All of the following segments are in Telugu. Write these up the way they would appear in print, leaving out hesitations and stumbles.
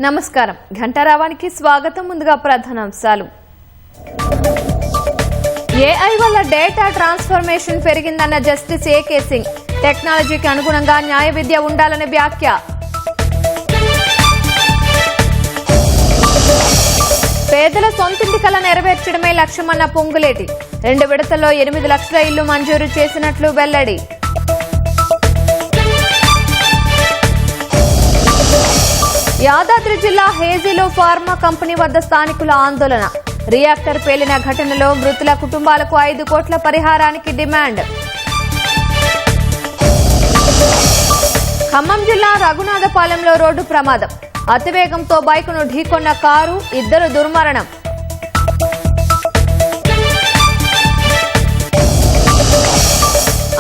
నమస్కారం. ఘంటారావానికి స్వాగతం. ముందుగా ప్రధానాంశాలు. ఏఐ వల్ల డేటా ట్రాన్స్ఫర్మేషన్ పెరిగిందన్న జస్టిస్ ఏకే సింగ్. టెక్నాలజీకి అనుగుణంగా న్యాయ విద్య ఉండాలని వ్యాఖ్య. పేదల సొంతింటి కల నెరవేర్చడమే లక్ష్యమన్న పొంగులేటి. 2 విడతల్లో 8 లక్షల ఇళ్లు మంజూరు చేసినట్లు వెల్లడి. యాదాద్రి జిల్లా హేజీలో ఫార్మా కంపెనీ వద్ద స్థానికుల ఆందోళన. రియాక్టర్ పేలిన ఘటనలో మృతుల కుటుంబాలకు 5 కోట్ల పరిహారానికి డిమాండ్. ఖమ్మం జిల్లా రఘునాథపాలెంలో రోడ్డు ప్రమాదం. అతివేగంతో బైకును ఢీకొన్న కారు, 2 దుర్మరణం.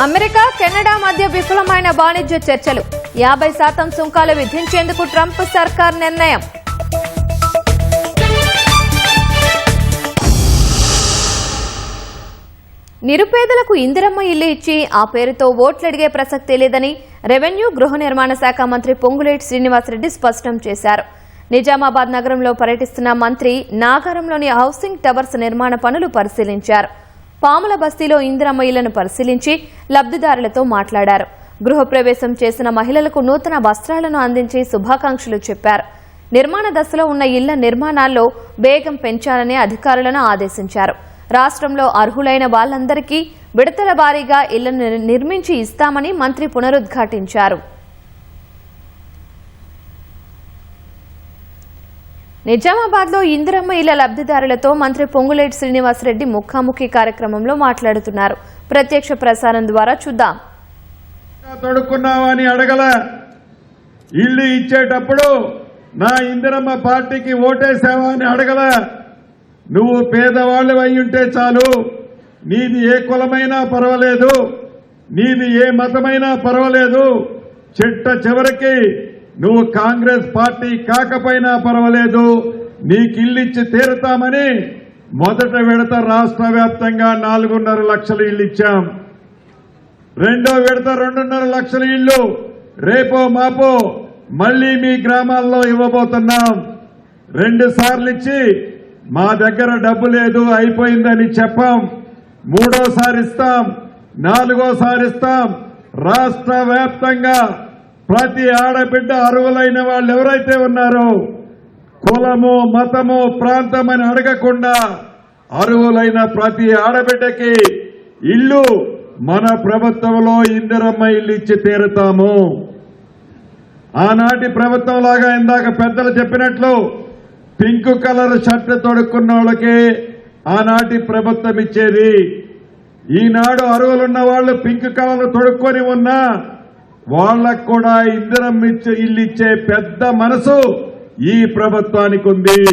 అమెరికా, కెనడా మధ్య విఫలమైన వాణిజ్య చర్చలు. 50% సుంకాలు విధించేందుకు ట్రంప్ సర్కార్ నిర్ణయం. నిరుపేదలకు ఇందిరమ్మ ఇల్లు ఇచ్చి ఆ పేరుతో ఓట్లడిగే ప్రసక్తే లేదని రెవెన్యూ, గృహ నిర్మాణ శాఖ మంత్రి పొంగులేటి శ్రీనివాసరెడ్డి స్పష్టం చేశారు. నిజామాబాద్ నగరంలో పర్యటిస్తున్న మంత్రి నాగారంలోని హౌసింగ్ టవర్స్ నిర్మాణ పనులు పరిశీలించారు. పాముల బస్తీలో ఇందిరమ్మ ఇళ్లను పరిశీలించి లబ్దిదారులతో మాట్లాడారు. గృహప్రవేశం చేసిన మహిళలకు నూతన వస్త్రాలను అందించి శుభాకాంక్షలు చెప్పారు. నిర్మాణ దశలో ఉన్న ఇళ్ల నిర్మాణాల్లో వేగం పెంచాలని అధికారులను ఆదేశించారు. రాష్ట్రంలో అర్హులైన వాళ్లందరికీ విడతల వారీగా ఇళ్లను నిర్మించి ఇస్తామని మంత్రి పునరుద్ఘాటించారు. నిజామాబాద్లో ఇందిరమ్మ ఇళ్ల లబ్దిదారులతో మంత్రి పొంగులేటి శ్రీనివాసరెడ్డి ముఖాముఖి కార్యక్రమంలో మాట్లాడుతున్నారు. ప్రత్యక్ష ప్రసారం ద్వారా చూద్దాం. తొడుక్కున్నావని అడగల, ఇల్లు ఇచ్చేటప్పుడు నా ఇందిరమ్మ పార్టీకి ఓటేసావా అని అడగల. నువ్వు పేదవాళ్ళు అయి ఉంటే చాలు, నీది ఏ కులమైనా పర్వాలేదు, నీది ఏ మతమైనా పర్వాలేదు, చిట్ట చివరికి నువ్వు కాంగ్రెస్ పార్టీ కాకపోయినా పర్వాలేదు, నీకు ఇల్లిచ్చి తీరుతామని మొదట విడత రాష్ట్ర వ్యాప్తంగా 4.5 లక్షల ఇళ్లు ఇచ్చాం. రెండో విడత 2.5 లక్షల ఇళ్లు రేపో మాపో మళ్లీ మీ గ్రామాల్లో ఇవ్వబోతున్నాం. 2 సార్లు ఇచ్చి మా దగ్గర డబ్బు లేదు అయిపోయిందని చెప్పాం. 3ఓసారి ఇస్తాం, 4ఓసారి ఇస్తాం. రాష్ట్ర వ్యాప్తంగా ప్రతి ఆడబిడ్డ అర్హులైన వాళ్ళు ఎవరైతే ఉన్నారో కులము, మతము, ప్రాంతం అని అడగకుండా అర్హులైన ప్రతి ఆడబిడ్డకి ఇల్లు మన ప్రభుత్వంలో ఇందిరమ్మ ఇల్లు ఇచ్చి తీరుతాము. ఆనాటి ప్రభుత్వం లాగా ఇందాక పెద్దలు చెప్పినట్లు పింక్ కలర్ షర్ట్ తొడుక్కున్న వాళ్ళకి ఆనాటి ప్రభుత్వం ఇచ్చేది. ఈనాడు అర్హులున్న వాళ్ళు పింక్ కలర్ తొడుక్కొని ఉన్నా వాళ్లకు కూడా ఇందిరమ్మ ఇల్లు ఇచ్చే పెద్ద మనసు ఈ ప్రభుత్వానికి ఉంది.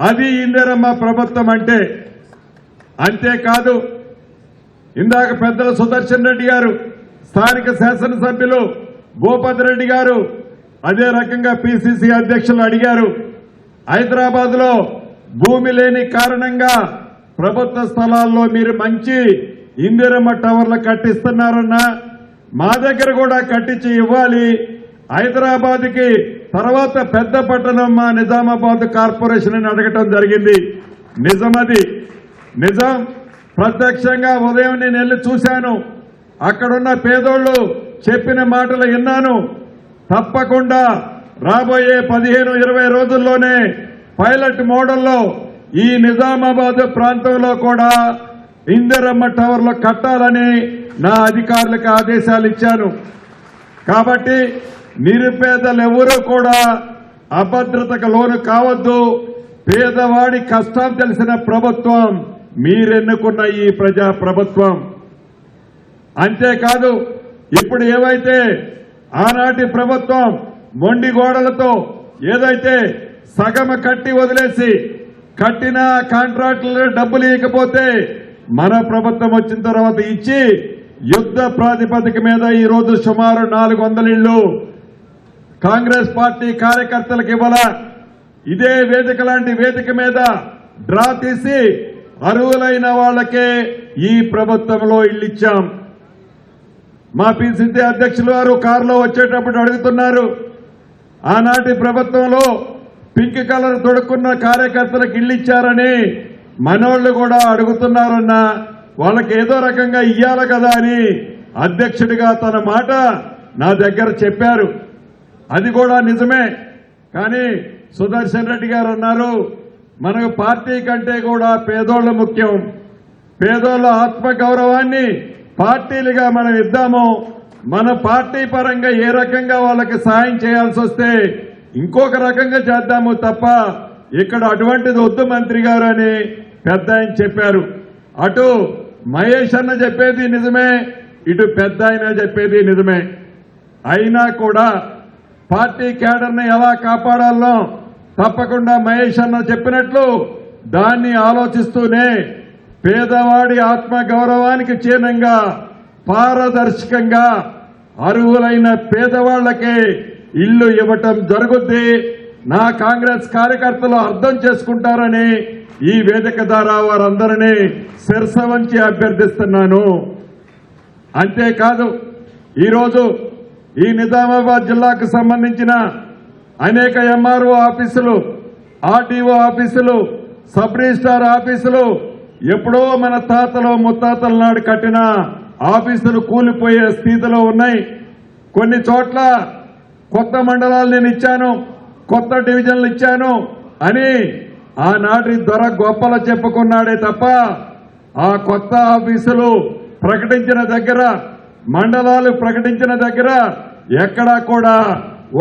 అది ఇందిరమ్మ ప్రభుత్వం అంటే. అంతేకాదు, ఇందాక పెద్దలు సుదర్శన్ రెడ్డి గారు, స్థానిక శాసనసభ్యులు భూపతి రెడ్డి గారు, అదే రకంగా పిసిసి అధ్యక్షులు అడిగారు. హైదరాబాద్ లో భూమి లేని కారణంగా ప్రభుత్వ స్థలాల్లో మీరు మంచి ఇందిరమ్మ టవర్లు కట్టిస్తున్నారన్నా మా దగ్గర కూడా కట్టించి ఇవ్వాలి. హైదరాబాద్ కి తర్వాత పెద్ద పట్టణం మా నిజామాబాద్ కార్పొరేషన్ అని అడగటం జరిగింది. నిజమది, నిజం. ప్రత్యక్షంగా ఉదయం నేను వెళ్ళి చూశాను. అక్కడున్న పేదోళ్లు చెప్పిన మాటలు విన్నాను. తప్పకుండా రాబోయే 15-20 రోజుల్లోనే పైలట్ మోడల్లో ఈ నిజామాబాద్ ప్రాంతంలో కూడా ఇందిరమ్మ టవర్లు కట్టాలని నా అధికారులకు ఆదేశాలు ఇచ్చాను. కాబట్టి నిరుపేదలు ఎవరూ కూడా అభద్రతకు లోను కావద్దు. పేదవాడి కష్టం తెలిసిన ప్రభుత్వం మీరెన్నుకున్న ఈ ప్రజా ప్రభుత్వం. అంతేకాదు, ఇప్పుడు ఏవైతే ఆనాటి ప్రభుత్వం మొండి గోడలతో ఏదైతే సగమ కట్టి వదిలేసి కట్టిన కాంట్రాక్టులు డబ్బులు ఇవ్వకపోతే మన ప్రభుత్వం వచ్చిన తర్వాత ఇచ్చి యుద్ధ ప్రాతిపదిక మీద ఈ రోజు సుమారు 400 ఇళ్లు కాంగ్రెస్ పార్టీ కార్యకర్తలకు ఇవ్వాల. ఇదే వేదిక లాంటి వేదిక మీద డ్రా తీసి అర్హులైన వాళ్లకే ఈ ప్రభుత్వంలో ఇళ్లు ఇచ్చాం. మా పిసిసి అధ్యక్షులు వారు కారులో వచ్చేటప్పుడు అడుగుతున్నారు, ఆనాటి ప్రభుత్వంలో పింక్ కలర్ తొడుక్కున్న కార్యకర్తలకు ఇల్లు ఇచ్చారని మనోళ్లు కూడా అడుగుతున్నారన్నా వాళ్ళకి ఏదో రకంగా ఇయ్యాలి కదా అని అధ్యక్షుడిగా తన మాట నా దగ్గర చెప్పారు. అది కూడా నిజమే. కానీ సుదర్శన్ రెడ్డి గారు అన్నారు, మనకు పార్టీ కంటే కూడా పేదోళ్లు ముఖ్యం, పేదోళ్ల ఆత్మగౌరవాన్ని పార్టీలుగా మనం ఇద్దాము, మన పార్టీ పరంగా ఏ రకంగా వాళ్ళకి సాయం చేయాల్సి వస్తే ఇంకొక రకంగా చేద్దాము తప్ప ఇక్కడ అటువంటిది వద్దు మంత్రి గారు అని పెద్ద ఆయన చెప్పారు. అటు మహేష్ అన్న చెప్పేది నిజమే, ఇటు పెద్ద ఆయన చెప్పేది నిజమే. అయినా కూడా పార్టీ క్యాడర్ని ఎలా కాపాడాలో తప్పకుండా మహేష్ అన్న చెప్పినట్లు దాన్ని ఆలోచిస్తూనే పేదవాడి ఆత్మ గౌరవానికి చిహ్నంగా పారదర్శకంగా అర్హులైన పేదవాళ్లకే ఇల్లు ఇవ్వటం జరుగుద్ది. నా కాంగ్రెస్ కార్యకర్తలు అర్థం చేసుకుంటారని ఈ వేదిక ద్వారా వారందరినీ శిరస వంచి అభ్యర్థిస్తున్నాను. అంతేకాదు ఈరోజు ఈ నిజామాబాద్ జిల్లాకు సంబంధించిన అనేక ఎంఆర్ఓ ఆఫీసులు, ఆర్టీఓ ఆఫీసులు, సబ్ రిజిస్ట్రార్ ఆఫీసులు ఎప్పుడో మన తాతలు ముత్తాతల నాడు కట్టిన ఆఫీసులు కూలిపోయే స్థితిలో ఉన్నాయి. కొన్ని చోట్ల కొత్త మండలాలు నేను ఇచ్చాను, కొత్త డివిజన్లు ఇచ్చాను అని ఆనాటి దొర గొప్పల చెప్పుకున్నాడే తప్ప ఆ కొత్త ఆఫీసులు ప్రకటించిన దగ్గర, మండలాలు ప్రకటించిన దగ్గర ఎక్కడా కూడా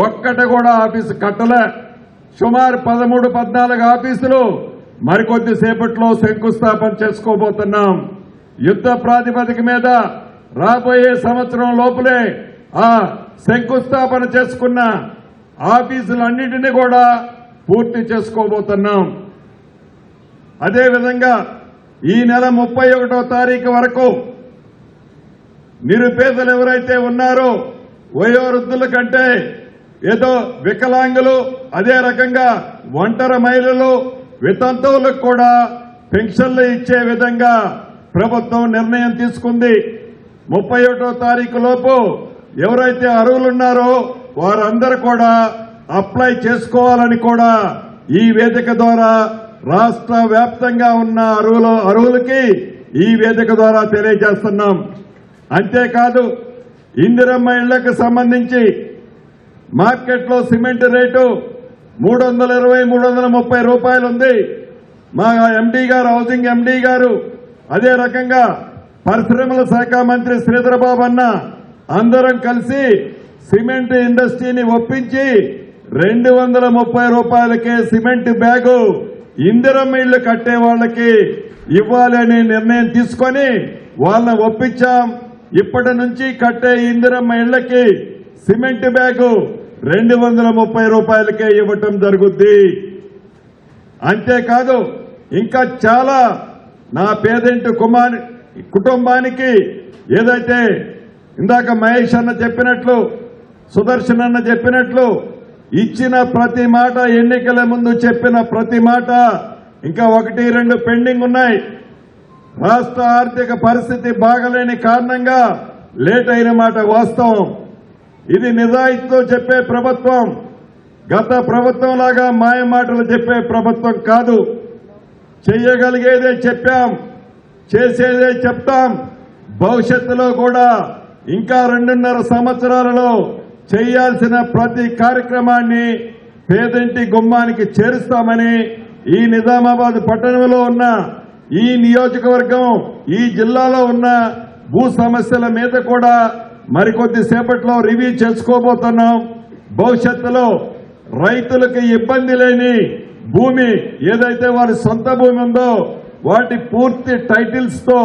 ఒక్కటి కూడా ఆఫీసు కట్టలే. సుమారు 13-14 ఆఫీసులు మరికొద్ది సేపట్లో శంకుస్థాపన చేసుకోబోతున్నాం. యుద్ధ ప్రాతిపదిక మీద రాబోయే సంవత్సరం లోపలే ఆ శంకుస్థాపన చేసుకున్న ఆఫీసులన్నింటినీ కూడా పూర్తి చేసుకోబోతున్నాం. అదేవిధంగా ఈ నెల 31వ తారీఖు వరకు నిరుపేదలు ఎవరైతే ఉన్నారో వయోవృద్ధుల కంటే ఏదో వికలాంగులు, అదే రకంగా ఒంటరి మహిళలు, వితంతువులకు కూడా పెన్షన్లు ఇచ్చే విధంగా ప్రభుత్వం నిర్ణయం తీసుకుంది. 31వ తారీఖు లోపు ఎవరైతే అర్హులున్నారో వారందరూ కూడా అప్లై చేసుకోవాలని కూడా ఈ వేదిక ద్వారా రాష్ట్ర వ్యాప్తంగా ఉన్న అర్హులకి ఈ వేదిక ద్వారా తెలియజేస్తున్నాం. అంతేకాదు ఇందిరమ్మ ఇళ్లకు సంబంధించి మార్కెట్లో సిమెంట్ రేటు 320-330 రూపాయలు ఉంది. మా ఎండీ గారు, హౌసింగ్ ఎండీ గారు, అదే రకంగా పరిశ్రమల శాఖ మంత్రి శ్రీధరబాబు అన్న అందరం కలిసి సిమెంట్ ఇండస్ట్రీని ఒప్పించి 230 రూపాయలకే సిమెంట్ బ్యాగు ఇందిరమ్మ ఇళ్లు కట్టే వాళ్ళకి ఇవ్వాలని నిర్ణయం తీసుకొని వాళ్ళని ఒప్పించాం. ఇప్పటి నుంచి కట్టే ఇందిరమ్మ ఇళ్లకి సిమెంట్ బ్యాగు 230 రూపాయలకే ఇవ్వటం జరుగుద్ది. అంతేకాదు ఇంకా చాలా నా పేదింటి కుటుంబానికి ఏదైతే ఇందాక మహేష్ అన్న చెప్పినట్లు, సుదర్శన్ అన్న చెప్పినట్లు ఇచ్చిన ప్రతి మాట, ఎన్నికల ముందు చెప్పిన ప్రతి మాట ఇంకా 1-2 పెండింగ్ ఉన్నాయి. రాష్ట్ర ఆర్థిక పరిస్థితి బాగలేని కారణంగా లేట్ అయిన మాట వాస్తవం. ఇది నిజాయితీతో చెప్పే ప్రభుత్వం, గత ప్రభుత్వం లాగా మాయ మాటలు చెప్పే ప్రభుత్వం కాదు. చెయ్యగలిగేదే చెప్పాం, చేసేదే చెప్తాం. భవిష్యత్తులో కూడా ఇంకా 2.5 సంవత్సరాలలో చేయాల్సిన ప్రతి కార్యక్రమాన్ని పేదింటి గుమ్మానికి చేరుస్తామని ఈ నిజామాబాద్ పట్టణంలో ఉన్న ఈ నియోజకవర్గం, ఈ జిల్లాలో ఉన్న భూ సమస్యల మీద కూడా మరికొద్ది సేపట్లో రివ్యూ చేసుకోబోతున్నాం. భవిష్యత్తులో రైతులకు ఇబ్బంది లేని భూమి ఏదైతే వారి సొంత భూమి ఉందో వాటి పూర్తి టైటిల్స్ తో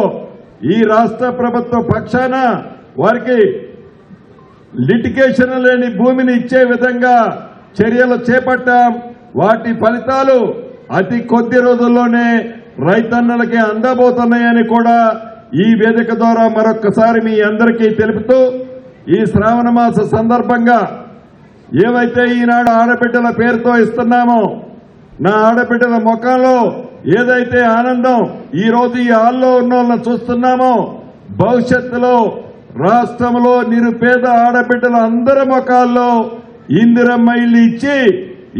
ఈ రాష్ట్ర ప్రభుత్వ పక్షాన వారికి లిటిగేషన్ లేని భూమిని ఇచ్చే విధంగా చర్యలు చేపట్టాం. వాటి ఫలితాలు అతి కొద్ది రోజుల్లోనే రైతన్నలకి అందబోతున్నాయని కూడా ఈ వేదిక ద్వారా మరొక్కసారి మీ అందరికీ తెలుపుతూ, ఈ శ్రావణ మాస సందర్భంగా ఏవైతే ఈనాడు ఆడబిడ్డల పేరుతో ఇస్తున్నామో, నా ఆడబిడ్డల ముఖంలో ఏదైతే ఆనందం ఈ రోజు ఈ హాల్లో ఉన్న వాళ్ళని చూస్తున్నామో, భవిష్యత్తులో రాష్ట్రంలో నిరుపేద ఆడబిడ్డల అందరి ముఖాల్లో ఇందిరమ్మ ఇల్లు ఇచ్చి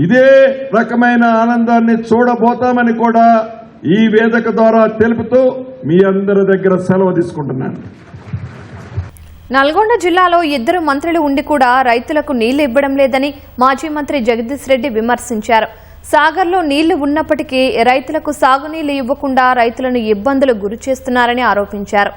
ఇదే రకమైన ఆనందాన్ని చూడబోతామని కూడా ఈ వేదిక ద్వారా తెలుపుతూ మీ అందరి దగ్గర సెలవు తీసుకుంటున్నాను. నల్గొండ జిల్లాలో 2 మంత్రులు ఉండి కూడా రైతులకు నీళ్లు ఇవ్వడం లేదని మాజీ మంత్రి జగదీష్ రెడ్డి విమర్శించారు. సాగర్లో నీళ్లు ఉన్నప్పటికీ రైతులకు సాగునీళ్లు ఇవ్వకుండా రైతులను ఇబ్బందులు గురిచేస్తున్నారని ఆరోపించారు.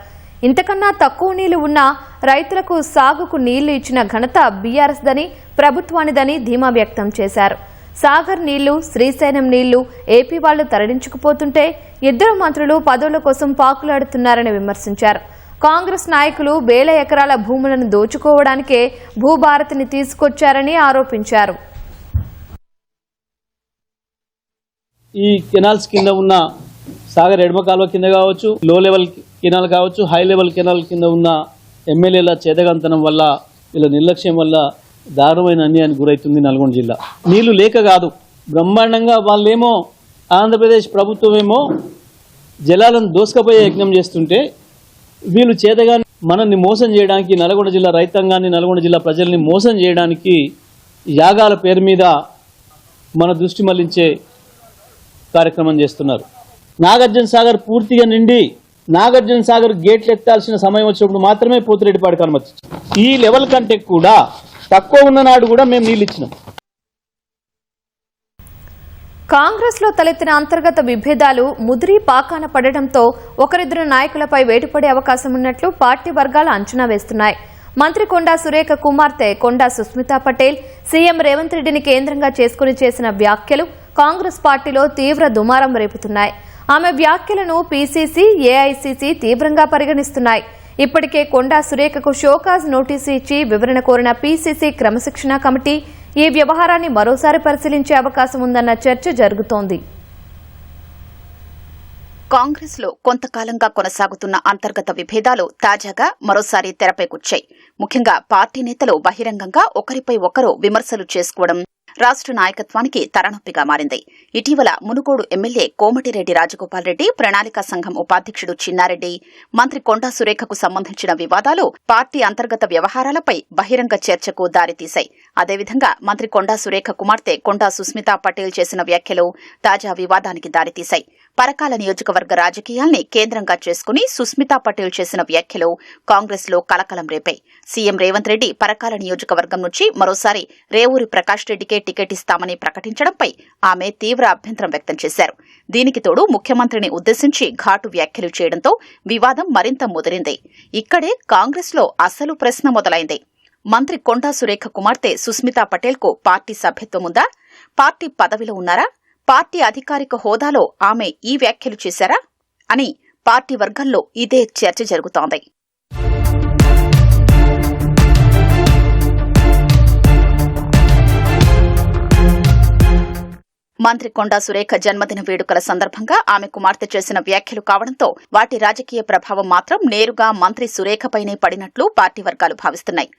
ఇంతకన్నా తక్కువ నీళ్లు ఉన్నా రైతులకు సాగుకు నీళ్లు ఇచ్చిన ఘనత బీఆర్ఎస్ దని ప్రభుత్వానిదని ధీమా వ్యక్తం చేశారు. సాగర్ నీళ్లు, శ్రీశైలం నీళ్లు ఏపీ వాళ్లు తరలించుకుపోతుంటే 2 మంత్రులు పదవుల కోసం పాకులాడుతున్నారని విమర్శించారు. కాంగ్రెస్ నాయకులు వేల ఎకరాల భూములను దోచుకోవడానికే భూభారతిని తీసుకొచ్చారని ఆరోపించారు. ఈ కెనాల్స్ కింద ఉన్న సాగర్ ఎడమ కాలువ కింద కావచ్చు, లో లెవెల్ కెనాల్ కావచ్చు, హై లెవెల్ కెనాల్ కింద ఉన్న ఎమ్మెల్యేల చేతగంతనం వల్ల, వీళ్ళ నిర్లక్ష్యం వల్ల దారుణమైన అన్యాయానికి గురైతుంది నల్గొండ జిల్లా. నీళ్లు లేక కాదు, బ్రహ్మాండంగా వాళ్ళేమో ఆంధ్రప్రదేశ్ ప్రభుత్వం ఏమో జలాలను దోసుకపోయే యజ్ఞం చేస్తుంటే వీళ్ళు చేతగా మనల్ని మోసం చేయడానికి, నల్గొండ జిల్లా రైతాంగాన్ని, నల్గొండ జిల్లా ప్రజల్ని మోసం చేయడానికి యాగాల పేరు మీద మన దృష్టి మళ్లించే కార్యక్రమం చేస్తున్నారు. నాగార్జున సాగర్ పూర్తిగా నిండి నాగార్జున సాగర్ గేట్లు ఎత్తాల్సిన సమయం వచ్చినప్పుడు మాత్రమే పోతిరెడ్డిపాడికి అనుమతి. ఈ లెవెల్ కంటే కూడా తక్కువ ఉన్న నాడు కూడా మేము నీళ్ళు ఇచ్చినాం. కాంగ్రెస్ లో తలెత్తిన అంతర్గత విభేదాలు ముదిరి పాకాన పడడంతో ఒకరిద్దరు నాయకులపై వేటుపడే అవకాశం ఉన్నట్లు పార్టీ వర్గాలు అంచనా వేస్తున్నాయి. మంత్రి కొండా సురేఖ కుమార్తె కొండా సుస్మితా పటేల్ సీఎం రేవంత్ రెడ్డిని కేంద్రంగా చేసుకుని చేసిన వ్యాఖ్యలు కాంగ్రెస్ పార్టీలో తీవ్ర దుమారం రేపుతున్నాయి. ఆమె వ్యాఖ్యలను పీసీసీ, ఏఐసీసీ తీవ్రంగా పరిగణిస్తున్నాయి. ఇప్పటికే కొండా సురేఖకు షోకాజ్ నోటీసు ఇచ్చి వివరణ కోరిన పీసీసీ క్రమశిక్షణ కమిటీ ఈ వ్యవహారాన్ని మరోసారి పరిశీలించే అవకాశం ఉందన్న చర్చ జరుగుతోంది. కాంగ్రెస్ లో కొంతకాలంగా కొనసాగుతున్న అంతర్గత విభేదాలు తాజాగా మరోసారి తెరపై కూర్చాయి. ముఖ్యంగా పార్టీ నేతలు బహిరంగంగా ఒకరిపై ఒకరు విమర్శలు చేసుకోవడం రాష్ట్ర నాయకత్వానికి తలనొప్పిగా మారింది. ఇటీవల మునుగోడు ఎమ్మెల్యే కోమటిరెడ్డి రాజగోపాల్ రెడ్డి, ప్రణాళికా సంఘం ఉపాధ్యక్షుడు చిన్నారెడ్డి, మంత్రి కొండా సురేఖకు సంబంధించిన వివాదాలు పార్టీ అంతర్గత వ్యవహారాలపై బహిరంగ చర్చకు దారితీశాయి. అదేవిధంగా మంత్రి కొండా సురేఖ కుమార్తె కొండా సుస్మితా పటేల్ చేసిన వ్యాఖ్యలు తాజా వివాదానికి దారితీశాయి. పరకాల నియోజకవర్గ రాజకీయాల్ని కేంద్రంగా చేసుకుని సుస్మితా పటేల్ చేసిన వ్యాఖ్యలు కాంగ్రెస్ లో కలకలం రేపాయి. సీఎం రేవంత్ రెడ్డి పరకాల నియోజకవర్గం నుంచి మరోసారి రేవూరి ప్రకాష్ రెడ్డికే టికెట్ ఇస్తామని ప్రకటించడంపై ఆమె తీవ్ర అభ్యంతరం వ్యక్తం చేశారు. దీనికి తోడు ముఖ్యమంత్రిని ఉద్దేశించి ఘాటు వ్యాఖ్యలు చేయడంతో వివాదం మరింత ముదిరింది. ఇక్కడే కాంగ్రెస్ లో అసలు ప్రశ్న మొదలైంది. మంత్రి కొండా సురేఖ కుమార్తె సుస్మితా పటేల్ కు పార్టీ సభ్యత్వం ఉందా? పార్టీ పదవిలో ఉన్నారా? పార్టీ అధికారిక హోదాలో ఆమె ఈ వ్యాఖ్యలు చేశారా అని పార్టీ వర్గాల్లో ఇదే చర్చ జరుగుతోంది. మంత్రి కొండా సురేఖ జన్మదిన వేడుకల సందర్భంగా ఆమె కుమార్తె చేసిన వ్యాఖ్యలు కావడంతో వాటి రాజకీయ ప్రభావం మాత్రం నేరుగా మంత్రి సురేఖపైనే పడినట్లు పార్టీ వర్గాలు భావిస్తున్నాయి.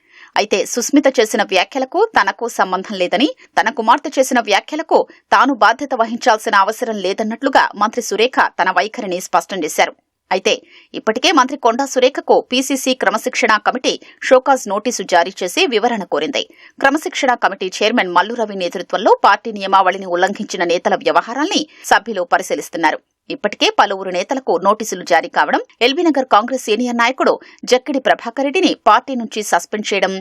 అయితే సుస్మిత చేసిన వ్యాఖ్యలకు తనకు సంబంధం లేదని, తన కుమార్తె చేసిన వ్యాఖ్యలకు తాను బాధ్యత వహించాల్సిన అవసరం లేదన్నట్లుగా మంత్రి సురేఖ తన వైఖరిని స్పష్టం చేశారు. అయితే ఇప్పటికే మంత్రి కొండా సురేఖకు పీసీసీ క్రమశిక్షణ కమిటీ షోకాజ్ నోటీసు జారీ చేసి వివరణ కోరింది. క్రమశిక్షణ కమిటీ చైర్మన్ మల్లు రవి నేతృత్వంలో పార్టీ నియమావళిని ఉల్లంఘించిన నేతల వ్యవహారాల్ని సభ్యులు పరిశీలిస్తున్నారు. ఇప్పటికే పలువురు నేతలకు నోటీసులు జారీ కావడం, ఎల్బీనగర్ కాంగ్రెస్ సీనియర్ నాయకుడు జక్కిడి ప్రభాకర్ రెడ్డిని పార్టీ నుంచి సస్పెండ్ చేయడం,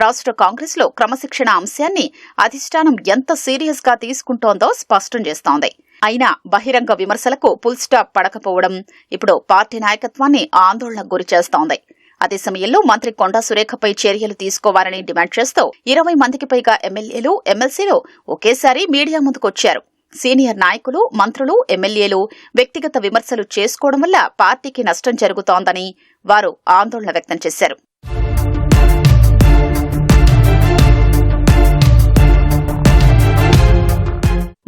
రాష్ట్ర కాంగ్రెస్ లో క్రమశిక్షణ అంశాన్ని అధిష్టానం ఎంత సీరియస్ గా తీసుకుంటోందో స్పష్టం చేస్తోంది. అయినా బహిరంగ విమర్శలకు ఫుల్ స్టాప్ పడకపోవడం ఇప్పుడు పార్టీ నాయకత్వాన్ని ఆందోళనకు గురిచేస్తోంది. అదే సమయంలో మంత్రి కొండా సురేఖపై చర్యలు తీసుకోవాలని డిమాండ్ చేస్తూ 20 మందికి పైగా ఎమ్మెల్యేలు, ఎమ్మెల్సీలు ఒకేసారి మీడియా ముందుకొచ్చారు. సీనియర్ నాయకులు, మంత్రులు, ఎమ్మెల్యేలు వ్యక్తిగత విమర్శలు చేసుకోవడం వల్ల పార్టీకి నష్టం జరుగుతోందని వారు ఆందోళన వ్యక్తం చేశారు.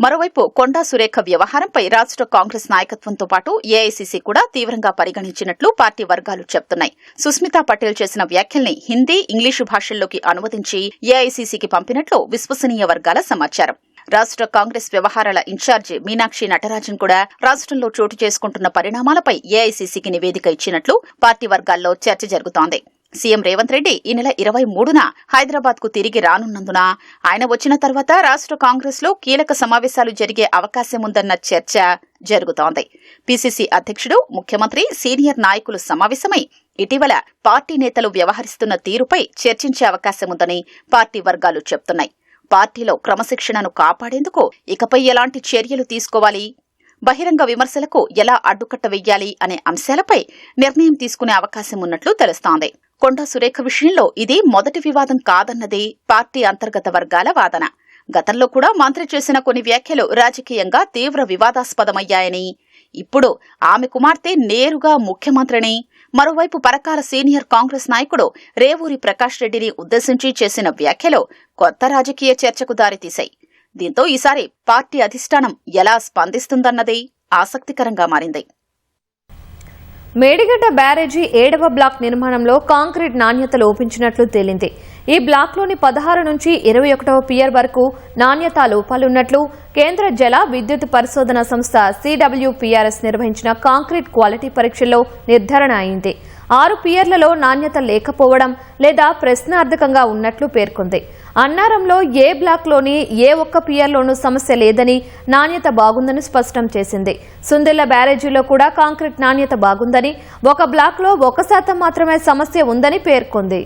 మరోవైపు కొండా సురేఖ వ్యవహారంపై రాష్ట్ర కాంగ్రెస్ నాయకత్వంతో పాటు ఏఐసీసీ కూడా తీవ్రంగా పరిగణించినట్లు పార్టీ వర్గాలు చెబుతున్నాయి. సుస్మితా పటేల్ చేసిన వ్యాఖ్యల్ని హిందీ, ఇంగ్లీషు భాషల్లోకి అనువదించి ఏఐసీసీకి పంపినట్లు విశ్వసనీయ వర్గాల సమాచారం. రాష్ట్ర కాంగ్రెస్ వ్యవహారాల ఇన్ఛార్జి మీనాక్షి నటరాజన్ కూడా రాష్ట్రంలో చోటు చేసుకుంటున్న పరిణామాలపై ఏఐసీసీకి నివేదిక ఇచ్చినట్లు పార్టీ వర్గాల్లో చర్చ జరుగుతోంది. సీఎం రేవంత్ రెడ్డి ఈ నెల 23న హైదరాబాద్ కు తిరిగి రానున్నందున ఆయన వచ్చిన తర్వాత రాష్ట్ర కాంగ్రెస్ లో కీలక సమావేశాలు జరిగే అవకాశం ఉందన్న చర్చ జరుగుతోంది. పీసీసీ అధ్యక్షుడు, ముఖ్యమంత్రి, సీనియర్ నాయకులు సమావేశమై ఇటీవల పార్టీ నేతలు వ్యవహరిస్తున్న తీరుపై చర్చించే అవకాశం ఉందని పార్టీ వర్గాలు చెప్తున్నాయి. పార్టీలో క్రమశిక్షణను కాపాడేందుకు ఇకపై ఎలాంటి చర్యలు తీసుకోవాలి, బహిరంగ విమర్శలకు ఎలా అడ్డుకట్ట వెయ్యాలి అనే అంశాలపై నిర్ణయం తీసుకునే అవకాశం ఉన్నట్లు తెలుస్తోంది. కొండా సురేఖ విషయంలో ఇది మొదటి వివాదం కాదన్నది పార్టీ అంతర్గత వర్గాల వాదన. గతంలో కూడా మంత్రి చేసిన కొన్ని వ్యాఖ్యలు రాజకీయంగా తీవ్ర వివాదాస్పదమయ్యాయని, ఇప్పుడు ఆమె కుమార్తె నేరుగా ముఖ్యమంత్రిని, మరోవైపు పరకాల సీనియర్ కాంగ్రెస్ నాయకుడు రేవూరి ప్రకాష్ రెడ్డిని ఉద్దేశించి చేసిన వ్యాఖ్యలు కొత్త రాజకీయ చర్చకు దారితీశాయి. దీంతో ఈసారి పార్టీ అధిష్టానం ఎలా స్పందిస్తుందన్నది ఆసక్తికరంగా మారింది. మేడిగడ్డ బ్యారేజీ 7వ బ్లాక్ నిర్మాణంలో కాంక్రీట్ నాణ్యత లోపించినట్లు తేలింది. ఈ బ్లాక్లోని 16 నుంచి 21వ పియర్ వరకు నాణ్యతా లోపాలున్నట్లు కేంద్ర జల విద్యుత్ పరిశోధన సంస్థ CWPRS నిర్వహించిన కాంక్రీట్ క్వాలిటీ పరీక్షల్లో నిర్ధారణ అయింది. 6 పియర్లలో నాణ్యత లేకపోవడం లేదా ప్రశ్నార్థకంగా ఉన్నట్లు పేర్కొంది. అన్నారంలో ఏ బ్లాక్లోని ఏ ఒక్క పియర్లోనూ సమస్య లేదని, నాణ్యత బాగుందని స్పష్టం చేసింది. సుందిళ్ల బ్యారేజీలో కూడా కాంక్రీట్ నాణ్యత బాగుందని, ఒక బ్లాక్లో 1% మాత్రమే సమస్య ఉందని పేర్కొంది.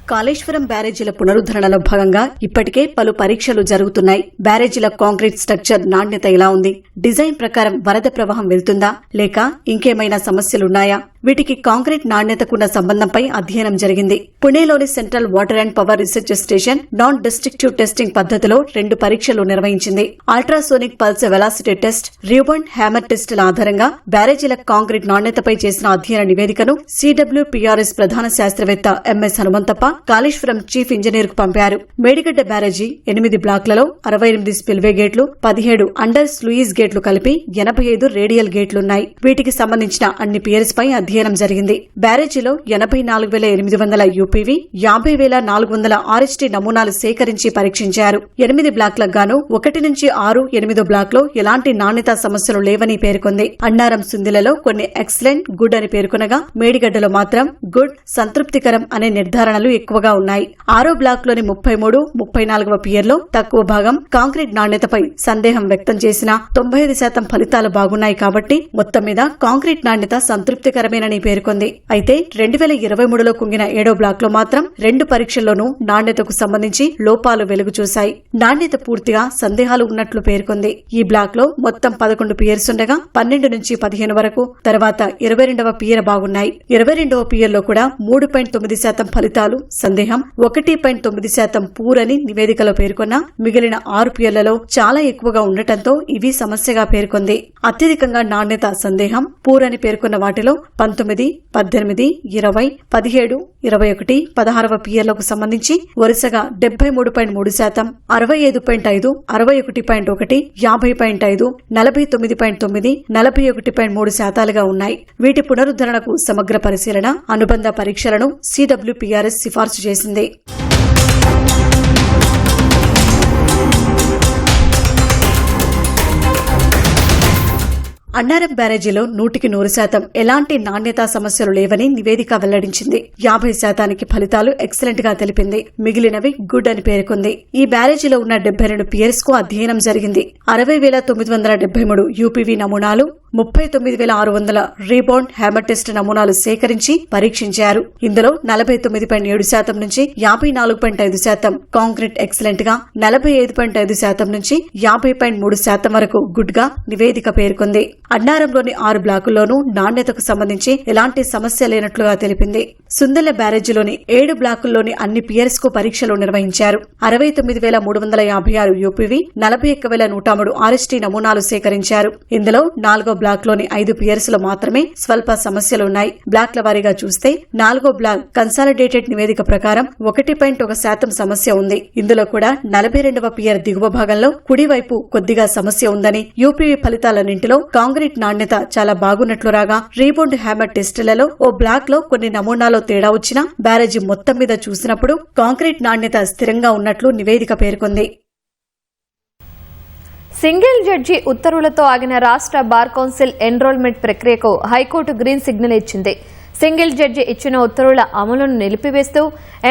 కాళేశ్వరం బ్యారేజీల పునరుద్ధరణలో భాగంగా ఇప్పటికే పలు పరీక్షలు జరుగుతున్నాయి. బ్యారేజీల కాంక్రీట్ స్ట్రక్చర్ నాణ్యత ఎలా ఉంది, డిజైన్ ప్రకారం వరద ప్రవాహం వెళ్తుందా లేక ఇంకేమైనా సమస్యలున్నాయా, వీటికి కాంక్రీట్ నాణ్యతకున్న సంబంధంపై అధ్యయనం జరిగింది. పుణేలోని central water and power research station non destructive testing పద్ధతిలో 2 పరీక్షలు నిర్వహించింది. Ultrasonic pulse velocity test, rebound hammer టెస్టుల ఆధారంగా బ్యారేజీల కాంక్రీట్ నాణ్యతపై చేసిన అధ్యయన నివేదికను CWPRS ప్రధాన శాస్త్రవేత్త MS Hanumanthappa Kaleshwaram chief engineer కు పంపారు. మేడిగడ్డ బ్యారేజీ 8 బ్లాక్లలో 68 స్పిల్వే గేట్లు, 17 అండర్ స్లూయిస్ గేట్లు కలిపి 85 రేడియల్ గేట్లున్నాయి. వీటికి సంబంధించిన అన్ని పియర్స్ పై అధ్యయనం జరిగింది. బ్యారేజీలో 84,800 UPV, 50,400 RHT నమూనాలు సేకరించి పరీక్షించారు. 8 బ్లాక్లకు గాను 1 నుంచి 6, 8 బ్లాక్లో ఎలాంటి నాణ్యతా సమస్యలు లేవని పేర్కొంది. అన్నారం సుందిలలో కొన్ని ఎక్సలెంట్, గుడ్ అని పేర్కొనగా మేడిగడ్డలో మాత్రం గుడ్, సంతృప్తికరం అనే నిర్ధారణలు ఎక్కువగా ఉన్నాయి. 6వ బ్లాక్లోని 33, 34వ పియర్లో తక్కువ భాగం కాంక్రీట్ నాణ్యతపై సందేహం వ్యక్తం చేసిన 95% ఫలితాలు బాగున్నాయి కాబట్టి మొత్తం మీద కాంక్రీట్ నాణ్యత సంతృప్తికరమేనని పేర్కొంది. అయితే 2023లో కుంగిన 7వ బ్లాక్లో మాత్రం 2 పరీక్షల్లోనూ నాణ్యతకు సంబంధించి లోపాలు వెలుగు చూశాయి. నాణ్యత పూర్తిగా సందేహాలు ఉన్నట్లు పేర్కొంది. ఈ బ్లాక్లో మొత్తం 11 పియర్స్ ఉండగా 12 నుంచి 15 వరకు, తర్వాత 22వ పియర్ బాగున్నాయి. 22వ పియర్లో కూడా 3.9% ఫలితాలు సందేహం, 1.9% పూరని నివేదికలో పేర్కొన్న మిగిలిన 6 పియర్లలో చాలా ఎక్కువగా ఉండటంతో ఇవి సమస్యగా పేర్కొంది. అత్యధికంగా నాణ్యత సందేహం, పూరని పేర్కొన్న వాటిలో 19, 18, 20, 17, 21, 16వ పియర్లకు సంబంధించి వరుసగా 73.3%, 65.5, 61.1, 50.5, 49.9, 41.3% ఉన్నాయి. వీటి పునరుద్ధరణకు సమగ్ర పరిశీలన, అనుబంధ పరీక్షలను CWPRS సిఫార్సు చేసింది. అన్నారం బ్యారేజీలో 100% ఎలాంటి నాణ్యతా సమస్యలు లేవని నివేదిక వెల్లడించింది. 50% ఫలితాలు ఎక్సలెంట్ గా తెలిపింది. మిగిలినవి గుడ్ అని పేర్కొంది. ఈ బ్యారేజీలో ఉన్న 72 పియర్స్ కు అధ్యయనం జరిగింది. 60,973 UPV నమూనాలు, 39,600 రీబౌండ్ హ్యామర్ టెస్ట్ నమూనాలు సేకరించి పరీక్షించారు. ఇందులో 49.7% నుంచి 54.5% కాంక్రీట్ ఎక్సలెంట్ గా, 45.5% నుంచి 50.3% వరకు గుడ్ గా నివేదిక పేర్కొంది. అన్నారంలోని 6 బ్లాకుల్లోనూ నాణ్యతకు సంబంధించి ఎలాంటి సమస్య లేనట్లుగా తెలిపింది. సుందెల బ్యారేజీలోని 7 బ్లాకుల్లోని అన్ని పియర్స్ కు పరీక్షలు నిర్వహించారు. 69,356 UPV, 41,103 RHT నమూనాలు సేకరించారు. ఇందులో 4వ బ్లాక్లోని 5 పియర్స్ లో మాత్రమే స్వల్ప సమస్యలున్నాయి. బ్లాక్ల వారీగా చూస్తే 4వ బ్లాక్ కన్సాలిడేటెడ్ నివేదిక ప్రకారం 1.1% సమస్య ఉంది. ఇందులో కూడా 42వ పియర్ దిగువ భాగంలో కుడివైపు కొద్దిగా సమస్య ఉందని, UPV ఫలితాలన్నింటిలో కాంక్రీట్ నాణ్యత చాలా బాగున్నట్లు రాగా, రీబౌండ్ హ్యామర్ టెస్టులలో ఓ బ్లాక్ లో కొన్ని నమూనాలో తేడా వచ్చినా బ్యారేజీ మొత్తం మీద చూసినప్పుడు కాంక్రీట్ నాణ్యత స్థిరంగా ఉన్నట్లు నివేదిక పేర్కొంది. సింగిల్ జడ్జి ఉత్తర్వులతో ఆగిన రాష్ట్ర బార్ కౌన్సిల్ ఎన్రోల్మెంట్ ప్రక్రియకు హైకోర్టు గ్రీన్ సిగ్నల్ ఇచ్చింది. సింగిల్ జడ్జి ఇచ్చిన ఉత్తర్వుల అమలును నిలిపివేస్తూ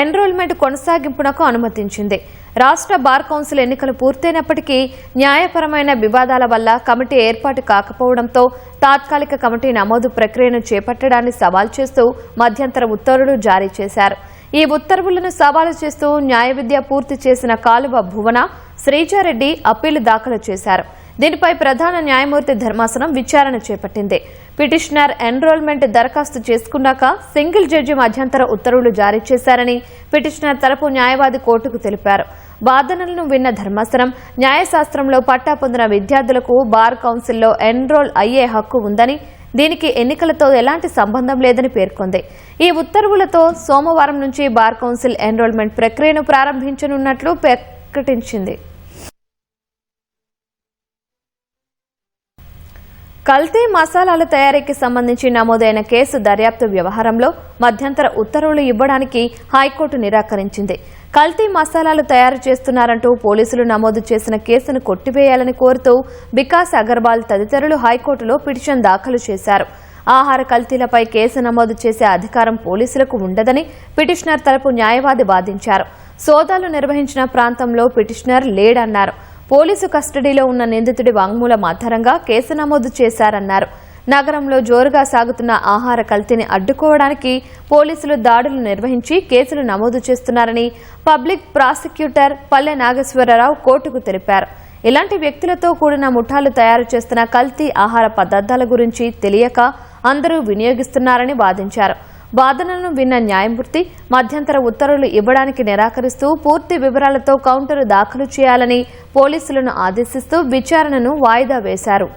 ఎన్రోల్మెంట్ కొనసాగింపునకు అనుమతించింది. రాష్ట్ర బార్ కౌన్సిల్ ఎన్నికలు పూర్తయినప్పటికీ న్యాయపరమైన వివాదాల వల్ల కమిటీ ఏర్పాటు కాకపోవడంతో తాత్కాలిక కమిటీ నమోదు ప్రక్రియను చేపట్టడాన్ని సవాల్ చేస్తూ మధ్యంతర ఉత్తర్వులు జారీ చేశారు. ఈ ఉత్తర్వులను సవాలు చేస్తూ న్యాయ విద్య పూర్తి చేసిన కాలువ భువన శ్రీజారెడ్డి అప్పీలు దాఖలు చేశారు. దీనిపై ప్రధాన న్యాయమూర్తి ధర్మాసనం విచారణ చేపట్టింది. పిటిషనర్ ఎన్రోల్మెంట్ దరఖాస్తు చేసుకున్నాక సింగిల్ జడ్జి మధ్యంతర ఉత్తర్వులు జారీ చేశారని పిటిషనర్ తరపు న్యాయవాది కోర్టుకు తెలిపారు. వాదనలను విన్న ధర్మాసనం న్యాయశాస్త్రంలో పట్టా పొందిన విద్యార్థులకు బార్ కౌన్సిల్లో ఎన్రోల్ అయ్యే హక్కు ఉందని, దీనికి ఎన్నికలతో ఎలాంటి సంబంధం లేదని పేర్కొంది. ఈ ఉత్తర్వులతో సోమవారం నుంచి బార్ కౌన్సిల్ ఎన్రోల్మెంట్ ప్రక్రియను ప్రారంభించనున్నట్లు ప్రకటించింది. కల్తీ మసాలాల తయారీకి సంబంధించి నమోదైన కేసు దర్యాప్తు వ్యవహారంలో మధ్యంతర ఉత్తర్వులు ఇవ్వడానికి హైకోర్టు నిరాకరించింది. కల్తీ మసాలాలు తయారు చేస్తున్నారంటూ పోలీసులు నమోదు చేసిన కేసును కొట్టివేయాలని కోరుతూ వికాస్ అగర్వాల్ తదితరులు హైకోర్టులో పిటిషన్ దాఖలు చేశారు. ఆహార కల్తీలపై కేసు నమోదు చేసే అధికారం పోలీసులకు ఉండదని పిటిషనర్ తరపు న్యాయవాది వాదించారు. సోదాలు నిర్వహించిన ప్రాంతంలో పిటిషనర్ లేడన్నారు. పోలీసు కస్టడీలో ఉన్న నిందితుడి వాంగ్మూలం ఆధారంగా కేసు నమోదు చేశారన్నారు. నగరంలో జోరుగా సాగుతున్న ఆహార కల్తీని అడ్డుకోవడానికి పోలీసులు దాడులు నిర్వహించి కేసులు నమోదు చేస్తున్నారని పబ్లిక్ ప్రాసిక్యూటర్ పల్లె నాగేశ్వరరావు కోర్టుకు తెలిపారు. ఇలాంటి వ్యక్తులతో కూడిన ముఠాలు తయారు చేస్తున్న కల్తీ ఆహార పదార్థాల గురించి తెలియక అందరూ వినియోగిస్తున్నారని వాదించారు. వాదనలను విన్న న్యాయమూర్తి మధ్యంతర ఉత్తర్వులు ఇవ్వడానికి నిరాకరిస్తూ పూర్తి వివరాలతో కౌంటరు దాఖలు చేయాలని పోలీసులను ఆదేశిస్తూ విచారణను వాయిదా వేశారు.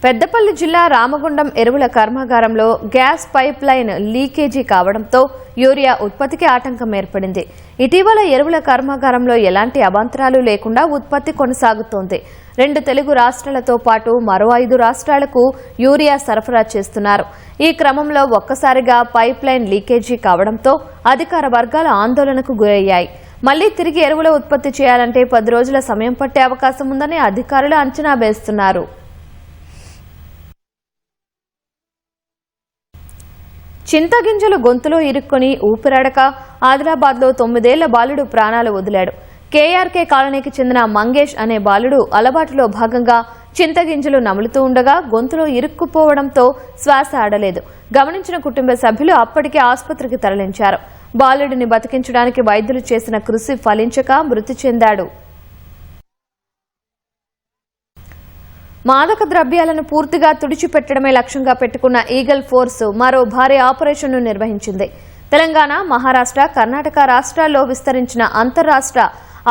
పెద్దపల్లి జిల్లా రామగుండం ఎరువుల కర్మాగారంలో గ్యాస్ పైప్ లైన్ లీకేజీ కావడంతో యూరియా ఉత్పత్తికి ఆటంకం ఏర్పడింది. ఇటీవల ఎరువుల కర్మాగారంలో ఎలాంటి అవాంతరాలు లేకుండా ఉత్పత్తి కొనసాగుతోంది. 2 తెలుగు రాష్ట్రాలతో పాటు మరో 5 రాష్ట్రాలకు యూరియా సరఫరా చేస్తున్నారు. ఈ క్రమంలో ఒక్కసారిగా పైప్ లైన్ లీకేజీ కావడంతో అధికార వర్గాల ఆందోళనకు గురయ్యాయి. మళ్లీ తిరిగి ఎరువుల ఉత్పత్తి చేయాలంటే 10 రోజుల సమయం పట్టే అవకాశం ఉందని అధికారులు అంచనా వేస్తున్నారు. చింతగింజలు గొంతులో ఇరుక్కుని ఊపిరాడక ఆదిలాబాద్లో 9 ఏళ్ల బాలుడు ప్రాణాలు వదిలాడు. కేఆర్కే కాలనీకి చెందిన మంగేష్ అనే బాలుడు అలవాటులో భాగంగా చింతగింజలు నములుతూ ఉండగా గొంతులో ఇరుక్కుపోవడంతో శ్వాస ఆడలేదు. గమనించిన కుటుంబ సభ్యులు అప్పటికే ఆసుపత్రికి తరలించారు. బాలుడిని బతికించడానికి వైద్యులు చేసిన కృషి ఫలించక మృతి చెందాడు. మాదక ద్రవ్యాలను పూర్తిగా తుడిచిపెట్టడమే లక్ష్యంగా పెట్టుకున్న ఈగల్ ఫోర్స్ మరో భారీ ఆపరేషన్ను నిర్వహించింది. తెలంగాణ, మహారాష్ట్ర, కర్ణాటక రాష్ట్రాల్లో విస్తరించిన అంతర్రాష్ట్ర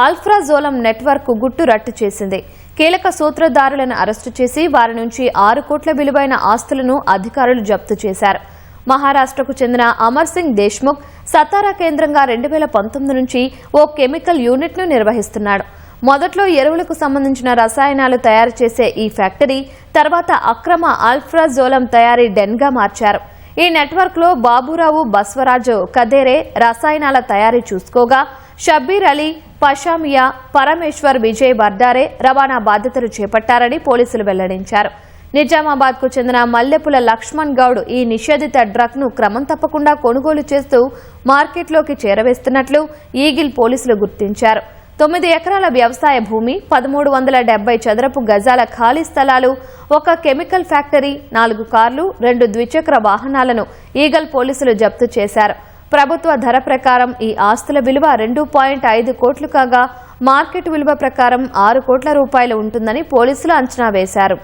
ఆల్ఫ్రాజోలం నెట్వర్క్ గుట్టు రట్టు చేసింది. కీలక సూత్రధారులను అరెస్టు చేసి వారి నుంచి 6 కోట్ల విలువైన ఆస్తులను అధికారులు జప్తు చేశారు. మహారాష్ట్రకు చెందిన అమర్ సింగ్ దేశ్ముఖ్ సతారా కేంద్రంగా 2019 నుంచి ఓ కెమికల్ యూనిట్ను నిర్వహిస్తున్నాడు. మొదట్లో ఎరువులకు సంబంధించిన రసాయనాలు తయారు చేసే ఈ ఫ్యాక్టరీ తర్వాత అక్రమ ఆల్ఫ్రాజోలం తయారీ డెన్గా మార్చారు. ఈ నెట్వర్క్లో బాబురావు బస్వరాజు కదేరే రసాయనాల తయారీ చూసుకోగా షబ్బీర్ అలీ, పషామియా, పరమేశ్వర్ విజయ్ బర్దారే రవాణా బాధ్యతలు చేపట్టారని పోలీసులు వెల్లడించారు. నిజామాబాద్ కు చెందిన మల్లెపుల లక్ష్మణ్ గౌడ్ ఈ నిషేధిత డ్రగ్ ను క్రమం తప్పకుండా కొనుగోలు చేస్తూ మార్కెట్లోకి చేరవేస్తున్నట్లు ఈగిల్ పోలీసులు గుర్తించారు. 9 ఎకరాల వ్యవసాయ భూమి, 1370 చదరపు గజాల ఖాళీ స్థలాలు, ఒక కెమికల్ ఫ్యాక్టరీ, 4 కార్లు, 2 ద్విచక్ర వాహనాలను ఈగల్ పోలీసులు జప్తు చేశారు. ప్రభుత్వ ధర ప్రకారం ఈ ఆస్తుల విలువ 2.5 కోట్లు కాగా మార్కెట్ విలువ ప్రకారం 6 కోట్ల రూపాయలు ఉంటుందని పోలీసులు అంచనా వేశారు.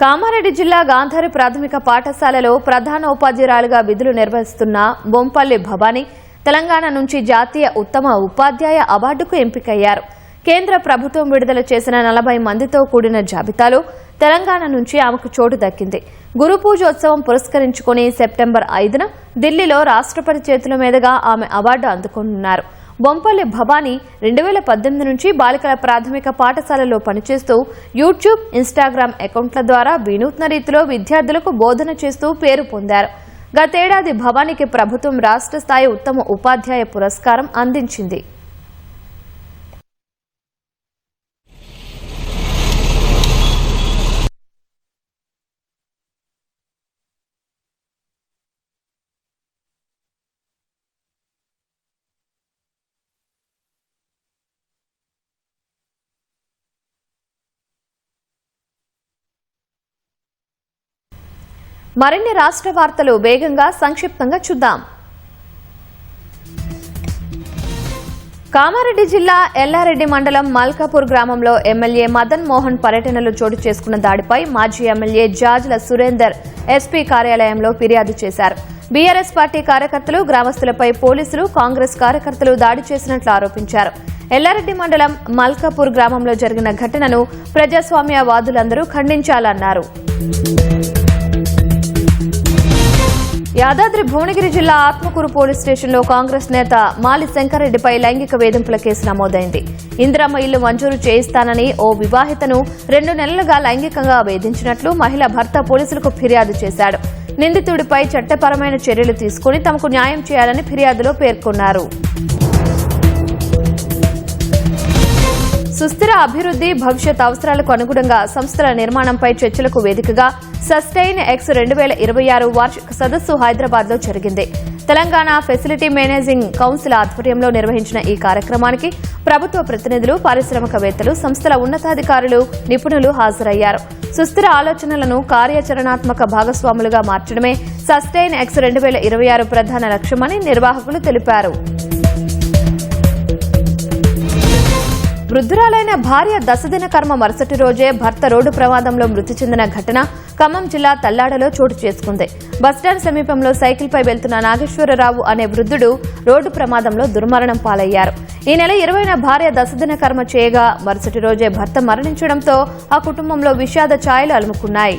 కామారెడ్డి జిల్లా గాంధారి ప్రాథమిక పాఠశాలలో ప్రధానోపాధ్యాయురాలుగా విధులు నిర్వహిస్తున్న బొంపల్లి భవానీ తెలంగాణ నుంచి జాతీయ ఉత్తమ ఉపాధ్యాయ అవార్డుకు ఎంపికయ్యారు. కేంద్ర ప్రభుత్వం విడుదల చేసిన 40 మందితో కూడిన జాబితాలో తెలంగాణ నుంచి ఆమెకు చోటు దక్కింది. గురు పూజోత్సవం పురస్కరించుకుని సెప్టెంబర్ 5న ఢిల్లీలో రాష్ట్రపతి చేతుల మీదుగా ఆమె అవార్డు అందుకోనున్నారు. బొంపల్లి భవానీ 2018 నుంచి బాలికల ప్రాథమిక పాఠశాలలో పనిచేస్తూ యూట్యూబ్, ఇన్స్టాగ్రామ్ అకౌంట్ల ద్వారా వినూత్న రీతిలో విద్యార్థులకు బోధన చేస్తూ పేరు పొందారు. గతేడాది భవానీకి ప్రభుత్వం రాష్ట్ర స్థాయి ఉత్తమ ఉపాధ్యాయ పురస్కారం అందించింది. మరిన్ని రాష్ట్ర వార్తలు వేగంగా సంక్షిప్తంగా చూద్దాం. కామారెడ్డి జిల్లా ఎల్లారెడ్డి మండలం మల్కాపూర్ గ్రామంలో ఎమ్మెల్యే మదన్ మోహన్ పర్యటనలో చోటు చేసుకున్న దాడిపై మాజీ ఎమ్మెల్యే జాజ్ల సురేందర్ ఎస్పీ కార్యాలయంలో ఫిర్యాదు చేశారు. బీఆర్ఎస్ పార్టీ కార్యకర్తలు, గ్రామస్తులపై పోలీసులు, కాంగ్రెస్ కార్యకర్తలు దాడి చేసినట్లు ఆరోపించారు. ఎల్లారెడ్డి మండలం మల్కాపూర్ గ్రామంలో జరిగిన ఘటనను ప్రజాస్వామ్యవాదులందరూ ఖండించాలన్నారు. యాదాద్రి భువనగిరి జిల్లా ఆత్మకూరు పోలీస్ స్టేషన్లో కాంగ్రెస్ నేత మాలి శంకర్రెడ్డిపై లైంగిక వేధింపుల కేసు నమోదైంది. ఇందిరమ్మ ఇల్లు మంజూరు చేయిస్తానని ఓ వివాహితను 2 నెలలుగా లైంగికంగా వేధించినట్లు మహిళ భర్త పోలీసులకు ఫిర్యాదు చేశాడు. నిందితుడిపై చట్టపరమైన చర్యలు తీసుకుని తమకు న్యాయం చేయాలని ఫిర్యాదులో పేర్కొన్నారు. సుస్థిర అభివృద్ది, భవిష్యత్ అవసరాలకు అనుగుణంగా సంస్థల నిర్మాణంపై చర్చలకు వేదికగా సస్టైన్ ఎక్స్ 2026 వార్షిక సదస్సు హైదరాబాద్ లో జరిగింది. తెలంగాణ ఫెసిలిటీ మేనేజింగ్ కౌన్సిల్ ఆధ్వర్యంలో నిర్వహించిన ఈ కార్యక్రమానికి ప్రభుత్వ ప్రతినిధులు, పారిశ్రామికవేత్తలు, సంస్థల ఉన్నతాధికారులు, నిపుణులు హాజరయ్యారు. సుస్థిర ఆలోచనలను కార్యాచరణాత్మక భాగస్వాములుగా మార్చడమే సస్టైన్ ఎక్స్ 2026 ప్రధాన లక్ష్యమని నిర్వాహకులు తెలిపారు. వృద్ధురాలైన భార్య దశదిన కర్మ మరుసటి రోజే భర్త రోడ్డు ప్రమాదంలో మృతి చెందిన ఘటన ఖమ్మం జిల్లా తల్లాడలో చోటు చేసుకుంది. బస్టాండ్ సమీపంలో సైకిల్పై వెళ్తున్న నాగేశ్వరరావు అనే వృద్ధుడు రోడ్డు ప్రమాదంలో దుర్మరణం పాలయ్యారు. ఈ నెల 20న భార్య దశదిన కర్మ చేయగా మరుసటి రోజే భర్త మరణించడంతో ఆ కుటుంబంలో విషాద ఛాయలు అలుముకున్నాయి.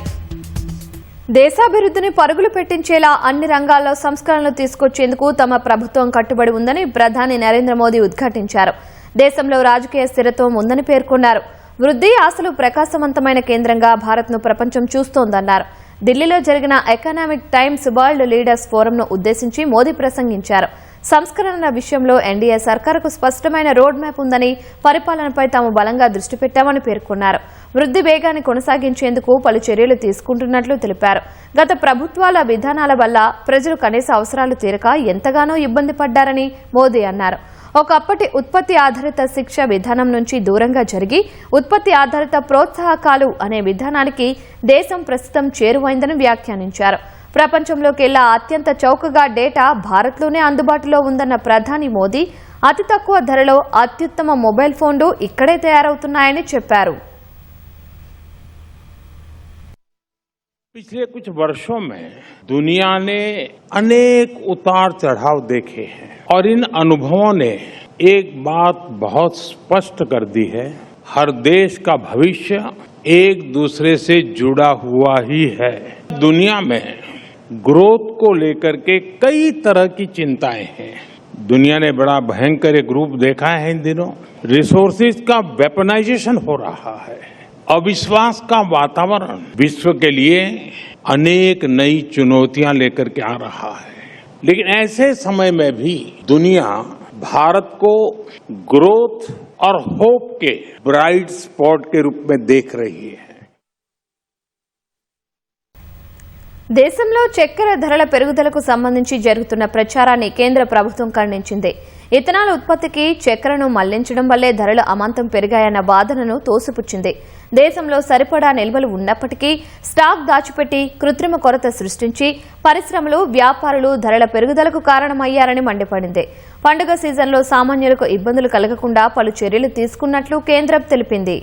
దేశాభివృద్ధిని పరుగులు పెట్టించేలా అన్ని రంగాల్లో సంస్కరణలు తీసుకొచ్చేందుకు తమ ప్రభుత్వం కట్టుబడి ఉందని ప్రధాని నరేంద్ర మోదీ ఉద్ఘాటించారు. దేశంలో రాజకీయ స్థిరత్వం ఉందని పేర్కొన్నారు. వృద్ధి, ఆశలు ప్రకాశవంతమైన కేంద్రంగా భారత్ను ప్రపంచం చూస్తోందన్నారు. ఢిల్లీలో జరిగిన ఎకనామిక్ టైమ్స్ వరల్డ్ లీడర్స్ ఫోరంను ఉద్దేశించి మోదీ ప్రసంగించారు. సంస్కరణల విషయంలో ఎన్డీఏ సర్కారుకు స్పష్టమైన రోడ్ మ్యాప్ ఉందని, పరిపాలనపై తాము బలంగా దృష్టి పెట్టామని పేర్కొన్నారు. వృద్ధి వేగాన్ని కొనసాగించేందుకు పలు చర్యలు తీసుకుంటున్నట్లు తెలిపారు. గత ప్రభుత్వాల విధానాల వల్ల ప్రజలు కనీస అవసరాలు తీరక ఎంతగానో ఇబ్బంది పడ్డారని మోదీ అన్నారు. ఒకప్పటి ఉత్పత్తి ఆధారిత శిక్ష విధానం నుంచి దూరంగా జరిగి ఉత్పత్తి ఆధారిత ప్రోత్సాహకాలు అనే విధానానికి దేశం ప్రస్తుతం చేరువైందని వ్యాఖ్యానించారు. ప్రపంచంలోకెల్లా అత్యంత చౌకగా డేటా భారత్లోనే అందుబాటులో ఉందన్న ప్రధాని మోదీ అతి తక్కువ ధరలో అత్యుత్తమ మొబైల్ ఫోన్లు ఇక్కడే తయారవుతున్నాయని చెప్పారు. पिछले कुछ वर्षों में दुनिया ने अनेक उतार चढ़ाव देखे हैं और इन अनुभवों ने एक बात बहुत स्पष्ट कर दी है, हर देश का भविष्य एक दूसरे से जुड़ा हुआ ही है. दुनिया में ग्रोथ को लेकर के कई तरह की चिंताएं हैं. दुनिया ने बड़ा भयंकर एक रूप देखा है इन दिनों. रिसोर्सेज का वेपनाइजेशन हो रहा है. अविश्वास का वातावरण विश्व के लिए अनेक नई चुनौतियां लेकर के आ रहा है. लेकिन ऐसे समय में भी दुनिया भारत को ग्रोथ और होप के ब्राइट स्पॉट के रूप में देख रही है. దేశంలో చక్కెర ధరల పెరుగుదలకు సంబంధించి జరుగుతున్న ప్రచారాన్ని కేంద్ర ప్రభుత్వం ఖండించింది. ఇథనాల్ ఉత్పత్తికి చక్కెరను మళ్లించడం వల్లే ధరలు అమాంతం పెరిగాయన్న వాదనను తోసిపుచ్చింది. దేశంలో సరిపడా నిల్వలు ఉన్నప్పటికీ స్టాక్ దాచిపెట్టి కృత్రిమ కొరత సృష్టించి పరిశ్రమలు, వ్యాపారులు ధరల పెరుగుదలకు కారణమయ్యారని మండిపడింది. పండుగ సీజన్లో సామాన్యులకు ఇబ్బందులు కలగకుండా పలు చర్యలు తీసుకున్నట్లు కేంద్రం తెలిపింది.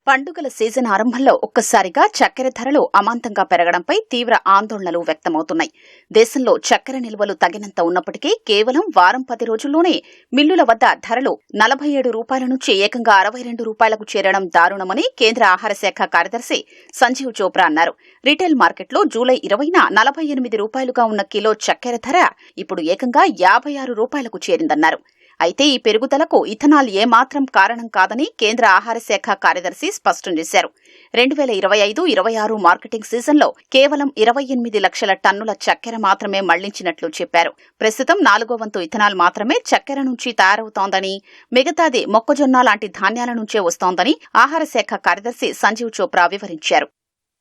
పండుగల సీజన్ ఆరంభంలో ఒక్కసారిగా చక్కెర ధరలు అమాంతంగా పెరగడంపై తీవ్ర ఆందోళనలు వ్యక్తమవుతున్నాయి. దేశంలో చక్కెర నిల్వలు తగినంత ఉన్నప్పటికీ కేవలం వారం 10 రోజుల్లోనే మిల్లుల వద్ద ధరలు 47 రూపాయల నుంచి ఏకంగా 62 రూపాయలకు చేరడం దారుణమని కేంద్ర ఆహార శాఖ కార్యదర్శి సంజీవ్ చోప్రా అన్నారు. రీటైల్ మార్కెట్లో జూలై 20న 48 రూపాయలుగా ఉన్న కిలో చక్కెర ధర ఇప్పుడు ఏకంగా 56 రూపాయలకు చేరిందన్నారు. అయితే ఈ పెరుగుదలకు ఇథనాల్ ఏమాత్రం కారణం కాదని కేంద్ర ఆహార శాఖ కార్యదర్శి స్పష్టం చేశారు. 2025-26 మార్కెటింగ్ సీజన్లో కేవలం 28 లక్షల టన్నుల చక్కెర మాత్రమే మళ్లించినట్లు చెప్పారు. ప్రస్తుతం 4వ వంతు ఇథనాల్ మాత్రమే చక్కెర నుంచి తయారవుతోందని, మిగతాది మొక్కజొన్న లాంటి ధాన్యాల నుంచే వస్తోందని ఆహార శాఖ కార్యదర్శి సంజీవ్ చోప్రా వివరించారు.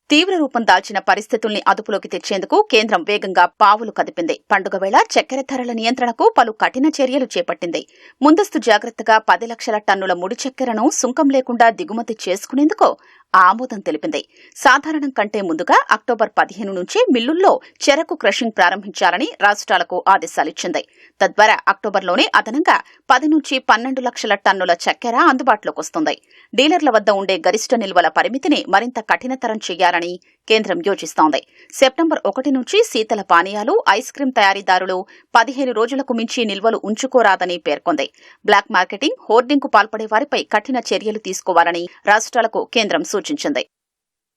తీవ్ర రూపం దాల్చిన పరిస్థితుల్ని అదుపులోకి తెచ్చేందుకు కేంద్రం వేగంగా పావులు కదిపింది. పండుగ వేళ చక్కెర ధరల నియంత్రణకు పలు కఠిన చర్యలు చేపట్టింది. ముందస్తు జాగ్రత్తగా 10 లక్షల టన్నుల ముడి చక్కెరను సుంకం లేకుండా దిగుమతి చేసుకునేందుకు ఆమోదం తెలిపింది. సాధారణం కంటే ముందుగా అక్టోబర్ 15 నుంచి మిల్లుల్లో చెరకు క్రషింగ్ ప్రారంభించాలని రాష్ట్రాలకు ఆదేశాలిచ్చింది. తద్వారా అక్టోబర్లోనే అదనంగా 10 నుంచి 12 లక్షల టన్నుల చక్కెర అందుబాటులోకి వస్తుంది. డీలర్ల వద్ద ఉండే గరిష్ట నిల్వల పరిమితిని మరింత కఠినతరం చేయాలని కేంద్రం యోచిస్తోంది. సెప్టెంబర్ 1 నుంచి శీతల పానీయాలు, ఐస్ క్రీం తయారీదారులు 15 రోజులకు మించి నిల్వలు ఉంచుకోరాదని పేర్కొంది. బ్లాక్ మార్కెటింగ్, హోర్డింగ్కు పాల్పడే వారిపై కఠిన చర్యలు తీసుకోవాలని రాష్ట్రాలకు కేంద్రం సూచించింది.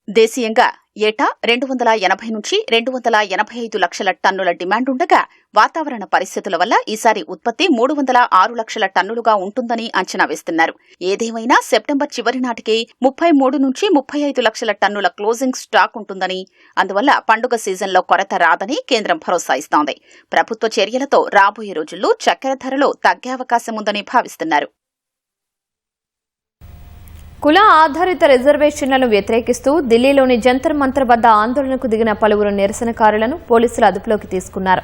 దేశీయంగా ఏటా 280 నుంచి 285 లక్షల టన్నుల డిమాండుండగా వాతావరణ పరిస్థితుల వల్ల ఈసారి ఉత్పత్తి 306 లక్షల టన్నులుగా ఉంటుందని అంచనా వేస్తున్నారు. ఏదేమైనా సెప్టెంబర్ చివరి నాటికి 33 నుంచి 35 లక్షల టన్నుల క్లోజింగ్ స్టాక్ ఉంటుందని, అందువల్ల పండుగ సీజన్లో కొరత రాదని కేంద్రం భరోసా ఇస్తోంది. ప్రభుత్వ చర్యలతో రాబోయే రోజుల్లో చక్కెర ధరలు తగ్గే అవకాశం ఉందని భావిస్తున్నారు. కుల ఆధారిత రిజర్వేషన్లను వ్యతిరేకిస్తూ ఢిల్లీలోని జంతర్ మంతర్ వద్ద ఆందోళనకు దిగిన పలువురు నిరసనకారులను పోలీసులు అదుపులోకి తీసుకున్నారు.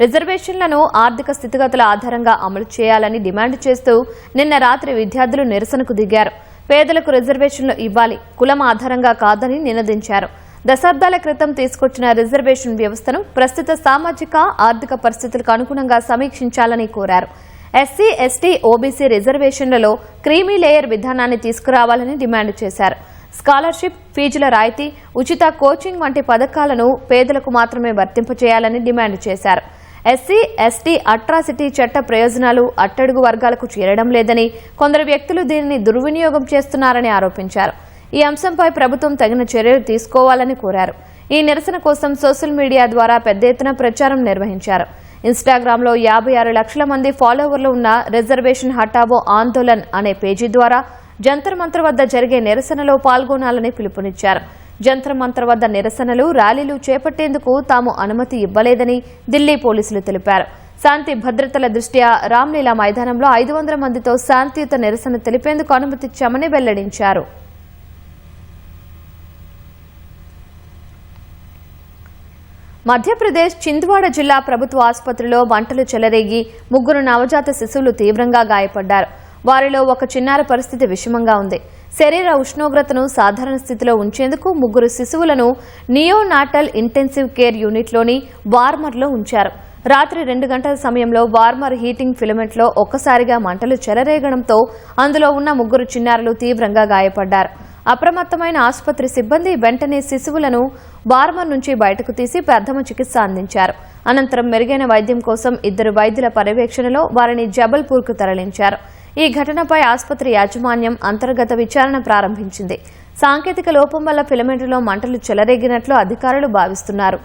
రిజర్వేషన్లను ఆర్థిక స్థితిగతుల ఆధారంగా అమలు చేయాలని డిమాండ్ చేస్తూ నిన్న రాత్రి విద్యార్థులు నిరసనకు దిగారు. పేదలకు రిజర్వేషన్లు ఇవ్వాలి, కులం ఆధారంగా కాదని నినదించారు. దశాబ్దాల క్రితం తీసుకొచ్చిన రిజర్వేషన్ వ్యవస్థను ప్రస్తుత సామాజిక ఆర్థిక పరిస్థితులకు అనుగుణంగా సమీక్షించాలని కోరారు. ఎస్సీ, ఎస్టీ, ఓబీసీ రిజర్వేషన్లలో క్రీమీ లేయర్ విధానాన్ని తీసుకురావాలని డిమాండ్ చేశారు. స్కాలర్షిప్, ఫీజుల రాయితీ, ఉచిత కోచింగ్ వంటి పథకాలను పేదలకు మాత్రమే వర్తింపచేయాలని డిమాండ్ చేశారు. ఎస్సీ, ఎస్టీ అట్రాసిటీ చట్ట ప్రయోజనాలు అట్టడుగు వర్గాలకు చేరడం లేదని, కొందరు వ్యక్తులు దీనిని దుర్వినియోగం చేస్తున్నారని ఆరోపించారు. ఈ అంశంపై ప్రభుత్వం తగిన చర్యలు తీసుకోవాలని కోరారు. ఈ నిరసన కోసం సోషల్ మీడియా ద్వారా పెద్ద ఎత్తున ప్రచారం నిర్వహించారు. ఇన్స్టాగ్రామ్లో 56 లక్షల మంది ఫాలోవర్లు ఉన్న రిజర్వేషన్ హటావో ఆందోళన్ అనే పేజీ ద్వారా జంతర్ మంతర్ వద్ద జరిగే నిరసనలో పాల్గొనాలని పిలుపునిచ్చారు. జంతర్ మంతర్ వద్ద నిరసనలు, ర్యాలీలు చేపట్టేందుకు తాము అనుమతి ఇవ్వలేదని ఢిల్లీ పోలీసులు తెలిపారు. శాంతి భద్రతల దృష్ట్యా రామ్లీలా మైదానంలో 500 మందితో శాంతియుత నిరసన తెలిపేందుకు అనుమతిచ్చామని వెల్లడించారు. మధ్యప్రదేశ్ చింద్వాడ జిల్లా ప్రభుత్వ ఆసుపత్రిలో మంటలు చెలరేగి 3 నవజాత శిశువులు తీవ్రంగా గాయపడ్డారు. వారిలో ఒక చిన్నారి పరిస్థితి విషమంగా ఉంది. శరీర ఉష్ణోగ్రతను సాధారణ స్థితిలో ఉంచేందుకు 3 శిశువులను నియోనాటల్ ఇంటెన్సివ్ కేర్ యూనిట్లోని వార్మర్లో ఉంచారు. రాత్రి 2 గంటల సమయంలో వార్మర్ హీటింగ్ ఫిలమెంట్లో ఒక్కసారిగా మంటలు చెలరేగడంతో అందులో ఉన్న 3 చిన్నారులు తీవ్రంగా గాయపడ్డారు. అప్రమత్తమైన ఆసుపత్రి సిబ్బంది వెంటనే శిశువులను వార్మర్ నుంచి బయటకు తీసి ప్రథమ చికిత్స అందించారు. అనంతరం మెరుగైన వైద్యం కోసం 2 వైద్యుల పర్యవేక్షణలో వారిని జబల్పూర్కు తరలించారు. ఈ ఘటనపై ఆసుపత్రి యాజమాన్యం అంతర్గత విచారణ ప్రారంభించింది. సాంకేతిక లోపం వల్ల ఫిలమెంట్లో మంటలు చెలరేగినట్లు అధికారులు భావిస్తున్నారు.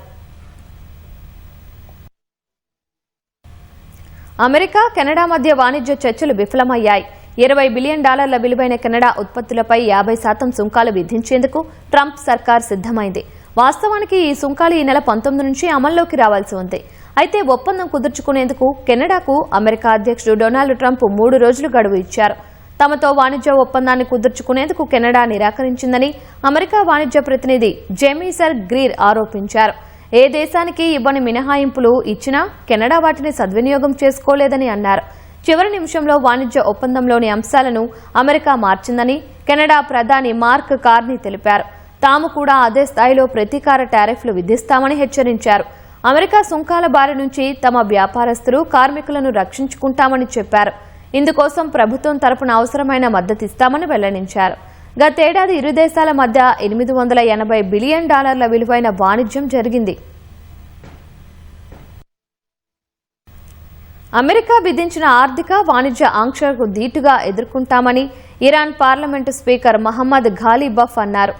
అమెరికా, కెనడా మధ్య వాణిజ్య చర్చలు విఫలమయ్యాయి. $20 బిలియన్ విలువైన కెనడా ఉత్పత్తులపై 50% సుంకాలు విధించేందుకు ట్రంప్ సర్కార్ సిద్దమైంది. వాస్తవానికి ఈ సుంకాలు ఈ నెల 19 నుంచి అమల్లోకి రావాల్సి ఉంది. అయితే ఒప్పందం కుదుర్చుకునేందుకు కెనడాకు అమెరికా అధ్యక్షుడు డొనాల్డ్ ట్రంప్ 3 రోజులు గడువు ఇచ్చారు. తమతో వాణిజ్య ఒప్పందాన్ని కుదుర్చుకునేందుకు కెనడా నిరాకరించిందని అమెరికా వాణిజ్య ప్రతినిధి జెమీసర్ గ్రీర్ ఆరోపించారు. ఏ దేశానికి ఇవ్వని మినహాయింపులు ఇచ్చినా కెనడా వాటిని సద్వినియోగం చేసుకోలేదని అన్నారు. చివరి నిమిషంలో వాణిజ్య ఒప్పందంలోని అంశాలను అమెరికా మార్చిందని కెనడా ప్రధాని మార్క్ కార్నీ తెలిపారు. తాము కూడా అదే స్థాయిలో ప్రతీకార టారిఫ్లు విధిస్తామని హెచ్చరించారు. అమెరికా సుంకాల బారి నుంచి తమ వ్యాపారస్తులు, కార్మికులను రక్షించుకుంటామని చెప్పారు. ఇందుకోసం ప్రభుత్వం తరపున అవసరమైన మద్దతిస్తామని వెల్లడించారు. గతేడాది ఇరు దేశాల మధ్య $880 బిలియన్ విలువైన వాణిజ్యం జరిగింది. అమెరికా విధించిన ఆర్థిక, వాణిజ్య ఆంక్షలకు ధీటుగా ఎదుర్కొంటామని ఇరాన్ పార్లమెంటు స్పీకర్ మహమ్మద్ ఘాలిబఫ్ అన్నారు.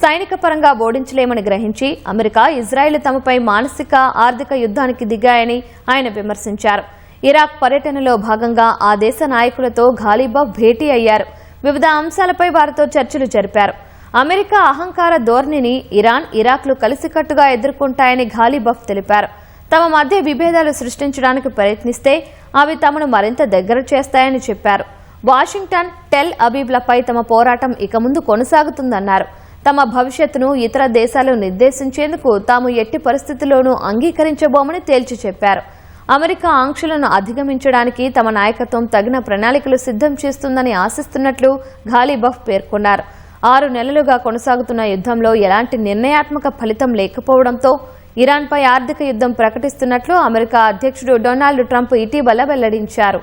సైనిక పరంగా ఓడించలేమని గ్రహించి అమెరికా, ఇజ్రాయెల్ తమపై మానసిక, ఆర్థిక యుద్ధానికి దిగాయని ఆయన విమర్శించారు. ఇరాక్ పర్యటనలో భాగంగా ఆ దేశ నాయకులతో ఘాలిబఫ్ భేటీ అయ్యారు. వివిధ అంశాలపై వారితో చర్చలు జరిపారు. అమెరికా అహంకార ధోరణిని ఇరాన్, ఇరాక్లు కలిసికట్టుగా ఎదుర్కొంటాయని ఘాలిబఫ్ తెలిపారు. తమ మధ్య విభేదాలు సృష్టించడానికి ప్రయత్నిస్తే అవి తమను మరింత దగ్గర చేస్తాయని చెప్పారు. వాషింగ్టన్, టెల్ అవీవ్లపై తమ పోరాటం ఇక ముందు కొనసాగుతుందన్నారు. తమ భవిష్యత్తును ఇతర దేశాలు నిర్దేశించేందుకు తాము ఎట్టి పరిస్థితుల్లోనూ అంగీకరించబోమని తేల్చి చెప్పారు. అమెరికా ఆంక్షలను అధిగమించడానికి తమ నాయకత్వం తగిన ప్రణాళికలు సిద్ధం చేస్తుందని ఆశిస్తున్నట్లు ఘాలిబఫ్ పేర్కొన్నారు. 6 నెలలుగా కొనసాగుతున్న యుద్ధంలో ఎలాంటి నిర్ణయాత్మక ఫలితం లేకపోవడంతో ఇరాన్పై ఆర్థిక యుద్ధం ప్రకటిస్తున్నట్లు అమెరికా అధ్యక్షుడు డొనాల్డ్ ట్రంప్ ఇటీవల వెల్లడించారు.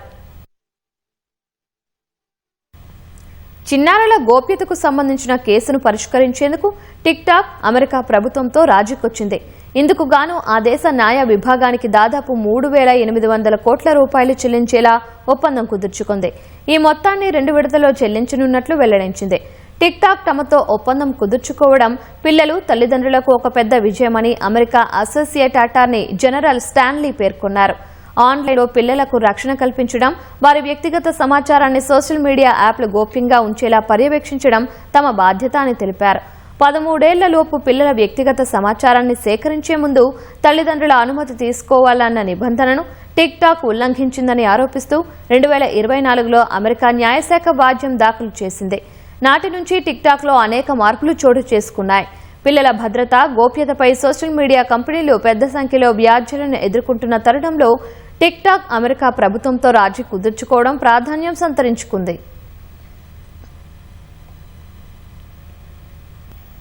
చిన్నారుల గోప్యతకు సంబంధించిన కేసును పరిష్కరించేందుకు టిక్టాక్ అమెరికా ప్రభుత్వంతో రాజీకొచ్చింది. ఇందుకు గాను ఆ దేశ న్యాయ విభాగానికి దాదాపు 3,800 కోట్ల రూపాయలు చెల్లించేలా ఒప్పందం కుదుర్చుకుంది. ఈ మొత్తాన్ని 2 విడతల్లో చెల్లించనున్నట్లు వెల్లడించింది. టిక్టాక్ తమతో ఒప్పందం కుదుర్చుకోవడం పిల్లలు తల్లిదండ్రులకు ఒక పెద్ద విజయమని America associate attorney general Stanley పేర్కొన్నారు. ఆన్లైన్లో పిల్లలకు రక్షణ కల్పించడం, వారి వ్యక్తిగత సమాచారాన్ని సోషల్ మీడియా యాప్లు గోప్యంగా ఉంచేలా పర్యవేక్షించడం తమ బాధ్యత అని తెలిపారు. 13 ఏళ్లలోపు పిల్లల వ్యక్తిగత సమాచారాన్ని సేకరించే ముందు తల్లిదండ్రుల అనుమతి తీసుకోవాలన్న నిబంధనను టిక్టాక్ ఉల్లంఘించిందని ఆరోపిస్తూ 2024లో అమెరికా న్యాయశాఖ వాద్యం దాఖలు చేసింది. నాటి నుంచి టిక్టాక్లో అనేక మార్పులు చోటు చేసుకున్నాయి. పిల్లల భద్రత, గోప్యతపై సోషల్ మీడియా కంపెనీలు పెద్ద సంఖ్యలో వ్యాజ్యాలను ఎదుర్కొంటున్న తరుణంలో టిక్టాక్ అమెరికా ప్రభుత్వంతో రాజీ కుదుర్చుకోవడం ప్రాధాన్యం సంతరించుకుంది.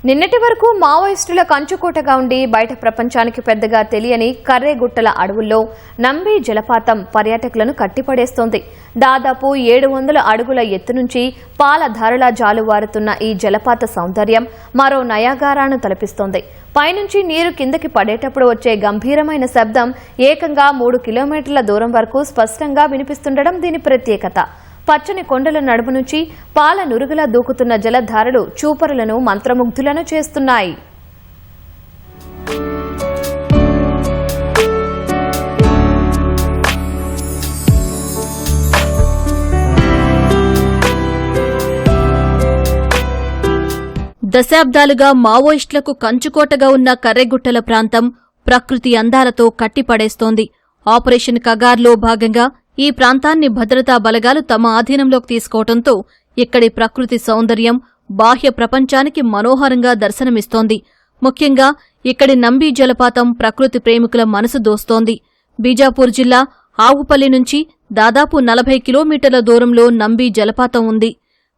నిన్నటి వరకు మావోయిస్టుల కంచుకోటగా ఉండి బయట ప్రపంచానికి పెద్దగా తెలియని కర్రేగుట్టల అడవుల్లో నంబి జలపాతం పర్యాటకులను కట్టిపడేస్తోంది. దాదాపు 700 అడుగుల ఎత్తు నుంచి పాలధారలా జాలువారుతున్న ఈ జలపాత సౌందర్యం మరో నయాగారాను తలపిస్తోంది. పైనుంచి నీరు కిందకి పడేటప్పుడు వచ్చే గంభీరమైన శబ్దం ఏకంగా 3 కిలోమీటర్ల దూరం వరకు స్పష్టంగా వినిపిస్తుండడం దీని ప్రత్యేకత. పచ్చని కొండల నడుము నుంచి పాల నురుగులా దూకుతున్న జలధారలు చూపరులను మంత్రముగ్ధులను చేస్తున్నాయి. దశాబ్దాలుగా మావోయిస్టులకు కంచుకోటగా ఉన్న కర్రెగుట్టల ప్రాంతం ప్రకృతి అందాలతో కట్టిపడేస్తోంది. ఆపరేషన్ కగార్లో భాగంగా ఈ ప్రాంతాన్ని భద్రతా బలగాలు తమ ఆధీనంలోకి తీసుకోవడంతో ఇక్కడి ప్రకృతి సౌందర్యం బాహ్య ప్రపంచానికి మనోహరంగా దర్శనమిస్తోంది. ముఖ్యంగా ఇక్కడి నంబి జలపాతం ప్రకృతి ప్రేమికుల మనసు దోస్తోంది. బీజాపూర్ జిల్లా ఆవుపల్లి నుంచి దాదాపు 40 కిలోమీటర్ల దూరంలో నంబి జలపాతం ఉంది.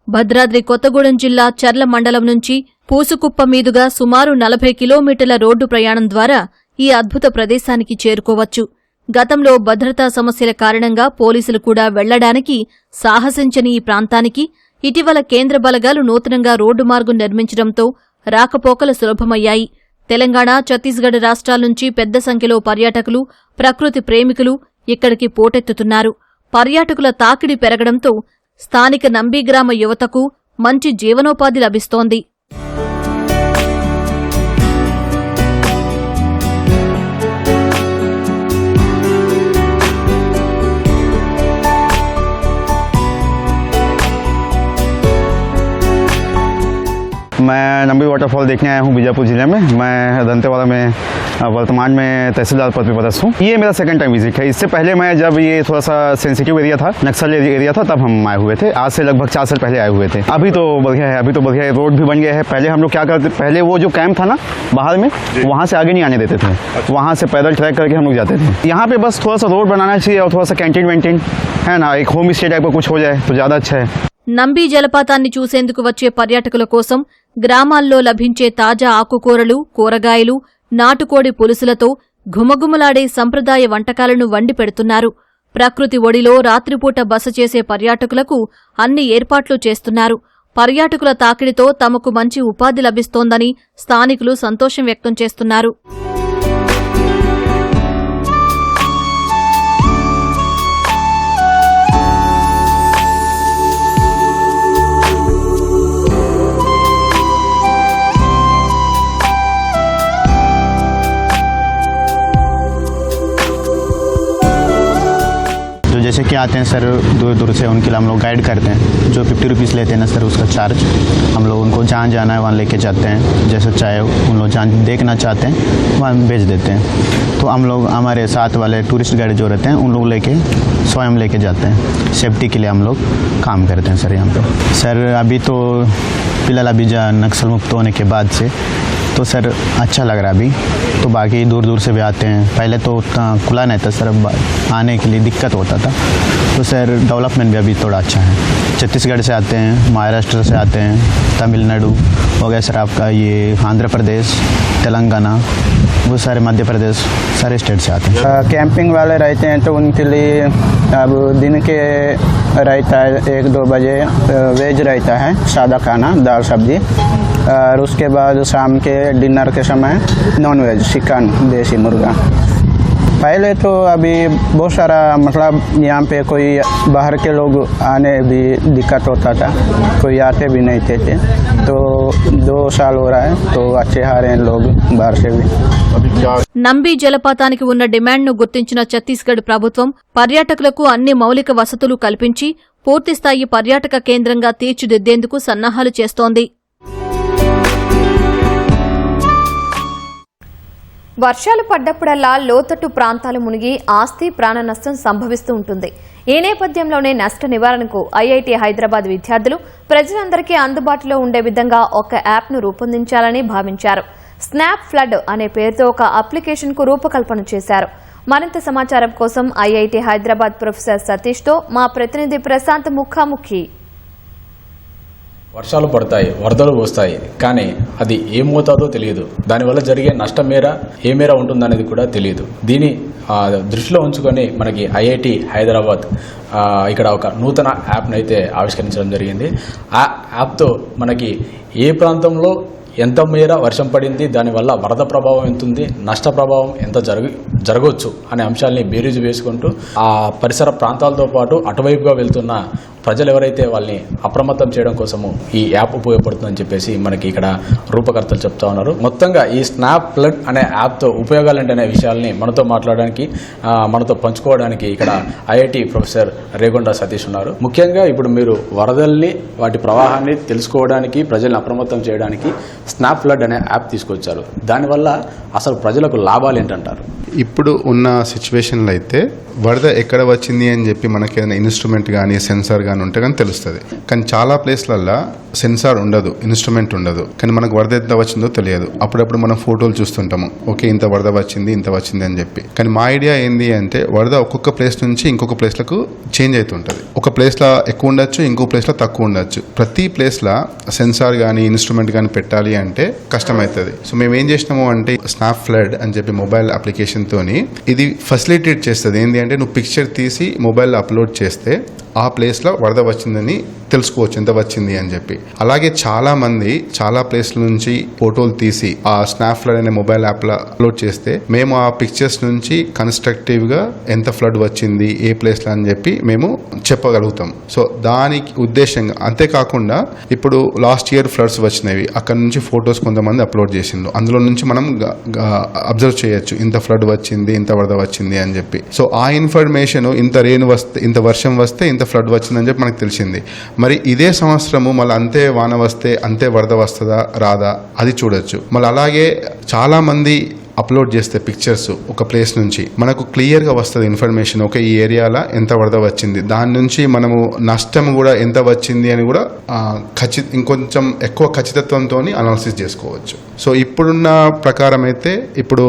భద్రాద్రి కొత్తగూడెం జిల్లా చర్ల మండలం నుంచి పూసుకుప్ప మీదుగా సుమారు 40 కిలోమీటర్ల రోడ్డు ప్రయాణం ద్వారా ఈ అద్భుత ప్రదేశానికి చేరుకోవచ్చు. గతంలో భద్రతా సమస్యల కారణంగా పోలీసులు కూడా వెళ్లడానికి సాహసించని ఈ ప్రాంతానికి ఇటీవల కేంద్ర బలగాలు నూతనంగా రోడ్డు మార్గం నిర్మించడంతో రాకపోకలు సులభమయ్యాయి. తెలంగాణ, ఛత్తీస్గఢ్ రాష్ట్రాల నుంచి పెద్ద సంఖ్యలో పర్యాటకులు, ప్రకృతి ప్రేమికులు ఇక్కడికి పోటెత్తుతున్నారు. పర్యాటకుల తాకిడి పెరగడంతో స్థానిక నంబి గ్రామ యువతకు మంచి జీవనోపాధి లభిస్తోంది. मैं नंबी वाटरफॉल देखने आया हूँ बीजापुर जिले में। मैं दंतेवाड़ा में वर्तमान में तहसीलदार पद पर पदस्थ हूँ। ये मेरा सेकंड टाइम विजिट है। इससे पहले मैं जब ये थोड़ा सा सेंसिटिव एरिया था, नक्सल एरिया था, तब हम आए हुए थे। आज से लगभग 4 साल पहले आए हुए थे। अभी तो बढ़िया है, रोड भी बन गया है। पहले हम लोग क्या करते, पहले वो जो कैंप था ना बाहर में, वहाँ से आगे नहीं आने देते थे। वहाँ से पैदल ट्रैक करके हम लोग जाते थे। यहाँ पे बस थोड़ा सा रोड बनाना चाहिए और थोड़ा सा कैंटीन वेंटीन है ना, एक होम स्टे टाइप का कुछ हो जाए तो ज़्यादा अच्छा है। నంబి జలపాతాన్ని చూసేందుకు వచ్చే పర్యాటకుల కోసం గ్రామాల్లో లభించే తాజా ఆకుకూరలు, కూరగాయలు, నాటుకోడి పులుసులతో ఘుమఘుమలాడే సంప్రదాయ వంటకాలను వండి పెడుతున్నారు. ప్రకృతి ఒడిలో రాత్రిపూట బస చేసే పర్యాటకులకు అన్ని ఏర్పాట్లు చేస్తున్నారు. పర్యాటకుల తాకిడితో తమకు మంచి ఉపాధి లభిస్తోందని స్థానికులు సంతోషం వ్యక్తం చేస్తున్నారు. जैसे कि आते हैं सर दूर दूर से, उनके लिए हम लोग गाइड करते हैं। जो 50 रुपीज़ लेते हैं ना सर, उसका चार्ज हम लोग उनको जहाँ जाना है वहाँ लेके जाते हैं। जैसे चाहे उन लोग जहाँ देखना चाहते हैं वहाँ भेज देते हैं। तो हम लोग हमारे साथ वाले टूरिस्ट गाइड जो रहते हैं उन लोग लेके स्वयं लेके जाते हैं। सेफ्टी के लिए हम लोग काम करते हैं सर यहाँ पे। सर अभी तो फिलहाल अभी नक्सल मुक्त होने के बाद से तो सर अच्छा लग रहा है अभी। तो बाकी दूर दूर से भी आते हैं, पहले तो उतना खुला नहीं था सर, अब आने के लिए दिक्कत होता था। तो सर डेवलपमेंट भी अभी थोड़ा अच्छा है। छत्तीसगढ़ से आते हैं, महाराष्ट्र से आते हैं, तमिलनाडु हो गया सर आपका, ये आंध्र प्रदेश, तेलंगाना, वो सारे मध्य प्रदेश, सारे स्टेट से आते हैं। कैंपिंग वाले रहते हैं तो उनके लिए अब दिन के रहता है 1-2 बजे वेज रहता है, सादा खाना, दाल सब्जी, और उसके बाद शाम के डिनर के समय नॉन वेज, चिकन, देसी मुर्गा। पहले तो अभी बहुत सारा मतलब यहाँ पे कोई बाहर के लोग आने भी दिक्कत होता था, कोई आते भी नहीं थे। तो 2 साल हो रहा है, तो अच्छे आ रहे हैं लोग बाहर से भी। నంబి జలపాతానికి ఉన్న డిమాండ్ను గుర్తించిన ఛత్తీస్గఢ్ ప్రభుత్వం పర్యాటకులకు అన్ని మౌలిక వసతులు కల్పించి పూర్తిస్థాయి పర్యాటక కేంద్రంగా తీర్చిదిద్దేందుకు సన్నాహాలు చేస్తోంది. వర్షాలు పడ్డప్పుడల్లా లోతట్టు ప్రాంతాలు మునిగి ఆస్తి ప్రాణ నష్టం సంభవిస్తూ ఉంటుంది. ఈ నేపథ్యంలోనే నష్ట నివారణకు ఐఐటి హైదరాబాద్ విద్యార్థులు ప్రజలందరికీ అందుబాటులో ఉండే విధంగా ఒక యాప్ను రూపొందించాలని భావించారు. స్నాప్ ఫ్లడ్ అనే పేరుతో ఒక అప్లికేషన్కు రూపకల్పన చేశారు. మరింత సమాచారం కోసం ఐఐటి హైదరాబాద్ ప్రొఫెసర్ సతీష్తో మా ప్రతినిధి ప్రశాంత్ ముఖాముఖి. వర్షాలు పడతాయి, వరదలు వస్తాయి, కానీ అది ఏ మోతాదో తెలియదు. దానివల్ల జరిగే నష్టం మేర ఏ మేర ఉంటుందనేది కూడా తెలియదు. దీన్ని దృష్టిలో ఉంచుకొని మనకి ఐఐటి హైదరాబాద్ ఇక్కడ ఒక నూతన యాప్ను అయితే ఆవిష్కరించడం జరిగింది. ఆ యాప్తో మనకి ఏ ప్రాంతంలో ఎంత మేర వర్షం పడింది, దానివల్ల వరద ప్రభావం ఎంత ఉంది, నష్ట ప్రభావం ఎంత జరగవచ్చు అనే అంశాలని బేరీజు వేసుకుంటూ ఆ పరిసర ప్రాంతాలతో పాటు అటువైపుగా వెళ్తున్న ప్రజలు ఎవరైతే వాళ్ళని అప్రమత్తం చేయడం కోసము ఈ యాప్ ఉపయోగపడుతుందని చెప్పేసి మనకి ఇక్కడ రూపకర్తలు చెప్తా ఉన్నారు. మొత్తంగా ఈ స్నాప్ ఫ్లడ్ అనే యాప్తో ఉపయోగాలంటే విషయాల్ని మనతో మాట్లాడడానికి, మనతో పంచుకోవడానికి ఇక్కడ ఐఐటి ప్రొఫెసర్ రేగొండ సతీష్ ఉన్నారు. ముఖ్యంగా ఇప్పుడు మీరు వరదల్ని, వాటి ప్రవాహాన్ని తెలుసుకోవడానికి, ప్రజల్ని అప్రమత్తం చేయడానికి స్నాప్ ఫ్లడ్ అనే యాప్ తీసుకొచ్చారు. దానివల్ల అసలు ప్రజలకు లాభాలు ఏంటంటారు? ఇప్పుడు ఉన్న సిచ్యువేషన్లో అయితే వరద ఎక్కడ వచ్చింది అని చెప్పి మనకి ఏదైనా ఇన్స్ట్రుమెంట్ కానీ సెన్సార్ కానీ ఉంటే కానీ తెలుస్తుంది. కానీ చాలా ప్లేస్లల్లో సెన్సార్ ఉండదు, ఇన్స్ట్రుమెంట్ ఉండదు, కానీ మనకు వరద ఎంత వచ్చిందో తెలియదు. అప్పుడప్పుడు మనం ఫోటోలు చూస్తుంటాము, ఓకే ఇంత వరద వచ్చింది, ఇంత వచ్చింది అని చెప్పి. కానీ మా ఐడియా ఏంది అంటే వరద ఒక్కొక్క ప్లేస్ నుంచి ఇంకొక ప్లేస్లకు చేంజ్ అవుతుంటుంది. ఒక ప్లేస్లో ఎక్కువ ఉండొచ్చు, ఇంకో ప్లేస్లో తక్కువ ఉండొచ్చు. ప్రతి ప్లేస్లో సెన్సార్ కానీ ఇన్స్ట్రుమెంట్ కానీ పెట్టాలి అంటే కష్టమవుతుంది. సో మేము ఏం చేసినాము అంటే స్నాప్ ఫ్లడ్ అని చెప్పి మొబైల్ అప్లికేషన్ తోని ఇది ఫెసిలిటేట్ చేస్తుంది. ఏంటి అంటే నువ్వు పిక్చర్ తీసి మొబైల్లో అప్లోడ్ చేస్తే ఆ ప్లేస్లో వరద వచ్చిందని తెలుసుకోవచ్చు, ఎంత వచ్చింది అని చెప్పి. అలాగే చాలా మంది చాలా ప్లేస్ల నుంచి ఫోటోలు తీసి ఆ స్నాప్ ఫ్లడ్ అనే మొబైల్ యాప్లో అప్లోడ్ చేస్తే మేము ఆ పిక్చర్స్ నుంచి కన్స్ట్రక్టివ్గా ఎంత ఫ్లడ్ వచ్చింది, ఏ ప్లేస్లో అని చెప్పి మేము చెప్పగలుగుతాం. సో దానికి ఉద్దేశంగా, అంతేకాకుండా ఇప్పుడు లాస్ట్ ఇయర్ ఫ్లడ్స్ వచ్చినవి, అక్కడ నుంచి ఫొటోస్ కొంతమంది అప్లోడ్ చేసిండ్రు. అందులో నుంచి మనం అబ్జర్వ్ చేయొచ్చు ఇంత ఫ్లడ్ వచ్చింది, ఇంత వరద వచ్చింది అని చెప్పి. సో ఆ ఇన్ఫర్మేషన్ ఇంత రెయిన్ వస్తే, ఇంత వర్షం వస్తే ఇంత ఫ్లడ్ వచ్చిందని చెప్పి మనకు తెలిసింది. మరి ఇదే సంవత్సరము మళ్ళీ అంతే వాన వస్తే అంతే వరద వస్తుందా రాదా అది చూడొచ్చు. మళ్ళీ అలాగే చాలా మంది అప్లోడ్ చేస్తే పిక్చర్స్ ఒక ప్లేస్ నుంచి మనకు క్లియర్గా వస్తుంది ఇన్ఫర్మేషన్. ఓకే ఈ ఏరియాలో ఎంత వరద వచ్చింది, దాని నుంచి మనము నష్టం కూడా ఎంత వచ్చింది అని కూడా ఇంకొంచెం ఎక్కువ ఖచ్చితత్వంతో అనాలిసిస్ చేసుకోవచ్చు. సో ఇప్పుడున్న ప్రకారం అయితే ఇప్పుడు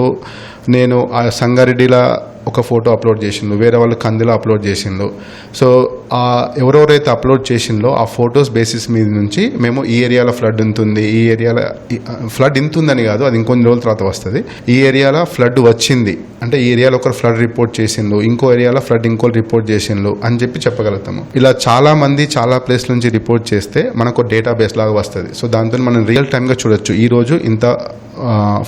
నేను ఆ సంగారెడ్డిలో ఒక ఫోటో అప్లోడ్ చేసిండు, వేరే వాళ్ళు కందిలో అప్లోడ్ చేసిండు. సో ఎవరెవరైతే అప్లోడ్ చేసిందో ఆ ఫొటోస్ బేసిస్ మీద నుంచి మేము ఈ ఏరియాలో ఫ్లడ్ ఉంటుంది, ఈ ఏరియాలో ఫ్లడ్ ఇంతుందని కాదు, అది ఇంకొన్ని రోజుల తర్వాత వస్తుంది. ఈ ఏరియాలో ఫ్లడ్ వచ్చింది అంటే ఈ ఏరియాలో ఒకరు ఫ్లడ్ రిపోర్ట్ చేసిండు, ఇంకో ఏరియాలో ఫ్లడ్ ఇంకోటి రిపోర్ట్ చేసిండు అని చెప్పి చెప్పగలుగుతాము. ఇలా చాలా మంది చాలా ప్లేస్ నుంచి రిపోర్ట్ చేస్తే మనకు డేటా బేస్ లాగా వస్తుంది. సో దాంతో మనం రియల్ టైమ్గా చూడొచ్చు ఈ రోజు ఇంత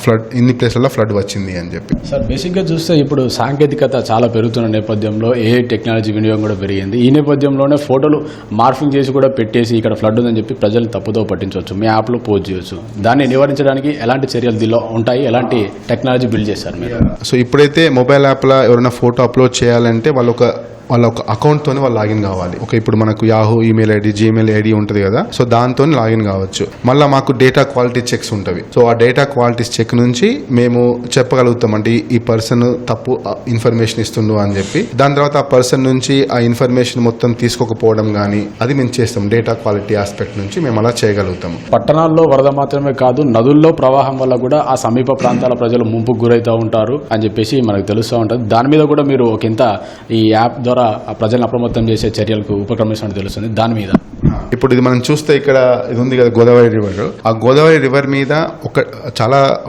ఫ్లడ్ ఇన్ని ప్లేస్లలో ఫ్లడ్ వచ్చింది అని చెప్పి. సార్ బేసిక్గా చూస్తే ఇప్పుడు సాంకేతికత చాలా పెరుగుతున్న నేపథ్యంలో ఏఐ టెక్నాలజీ వినియోగం కూడా పెరిగింది. ఈ నేపథ్యంలోనే ఫోటోలు మార్ఫింగ్ చేసి కూడా పెట్టేసి ఇక్కడ ఫ్లడ్ ఉందని చెప్పి ప్రజలు తప్పుదో పట్టించవచ్చు, మీ యాప్లో పోస్ట్ చేయొచ్చు. దాన్ని నివారించడానికి ఎలాంటి చర్యలు దీనిలో ఉంటాయి, ఎలాంటి టెక్నాలజీ బిల్డ్ చేశారు మీరు? సో ఇప్పుడైతే మొబైల్ యాప్లో ఎవరైనా ఫోటో అప్లోడ్ చేయాలంటే వాళ్ళు ఒక వాళ్ళ ఒక అకౌంట్తోనే వాళ్ళు లాగిన్ కావాలి. ఒక ఇప్పుడు మనకు Yahoo email ID, Gmail ID ఉంటుంది కదా, సో దాంతో లాగిన్ కావచ్చు. మళ్ళీ మాకు డేటా క్వాలిటీ చెక్స్ ఉంటవి. సో ఆ డేటా క్వాలిటీ చెక్ నుంచి మేము చెప్పగలుగుతాం అంటే ఈ పర్సన్ తప్పు ఇన్ఫర్మేషన్ ఇస్తుండు అని చెప్పి. దాని తర్వాత ఆ పర్సన్ నుంచి ఆ ఇన్ఫర్మేషన్ మొత్తం తీసుకోకపోవడం కానీ అది మేము చేస్తాం. డేటా క్వాలిటీ ఆస్పెక్ట్ నుంచి మేము అలా చేయగలుగుతాము. పట్టణాల్లో వరద మాత్రమే కాదు, నదుల్లో ప్రవాహం వల్ల కూడా ఆ సమీప ప్రాంతాల ప్రజలు ముంపుకు గురవుతూ ఉంటారు అని చెప్పేసి మనకు తెలుస్తూ ఉంటుంది. దాని మీద కూడా మీరు ఒకంత ఈ యాప్ ద్వారా ఆ ప్రజలను అప్రమత్తం చేసే చర్యలకు ఉపక్రమిస్తున్నట్టు తెలుస్తుంది. దాని మీద ఇప్పుడు ఇది మనం చూస్తే ఇక్కడ ఇది ఉంది కదా గోదావరి రివర్. ఆ గోదావరి రివర్ మీద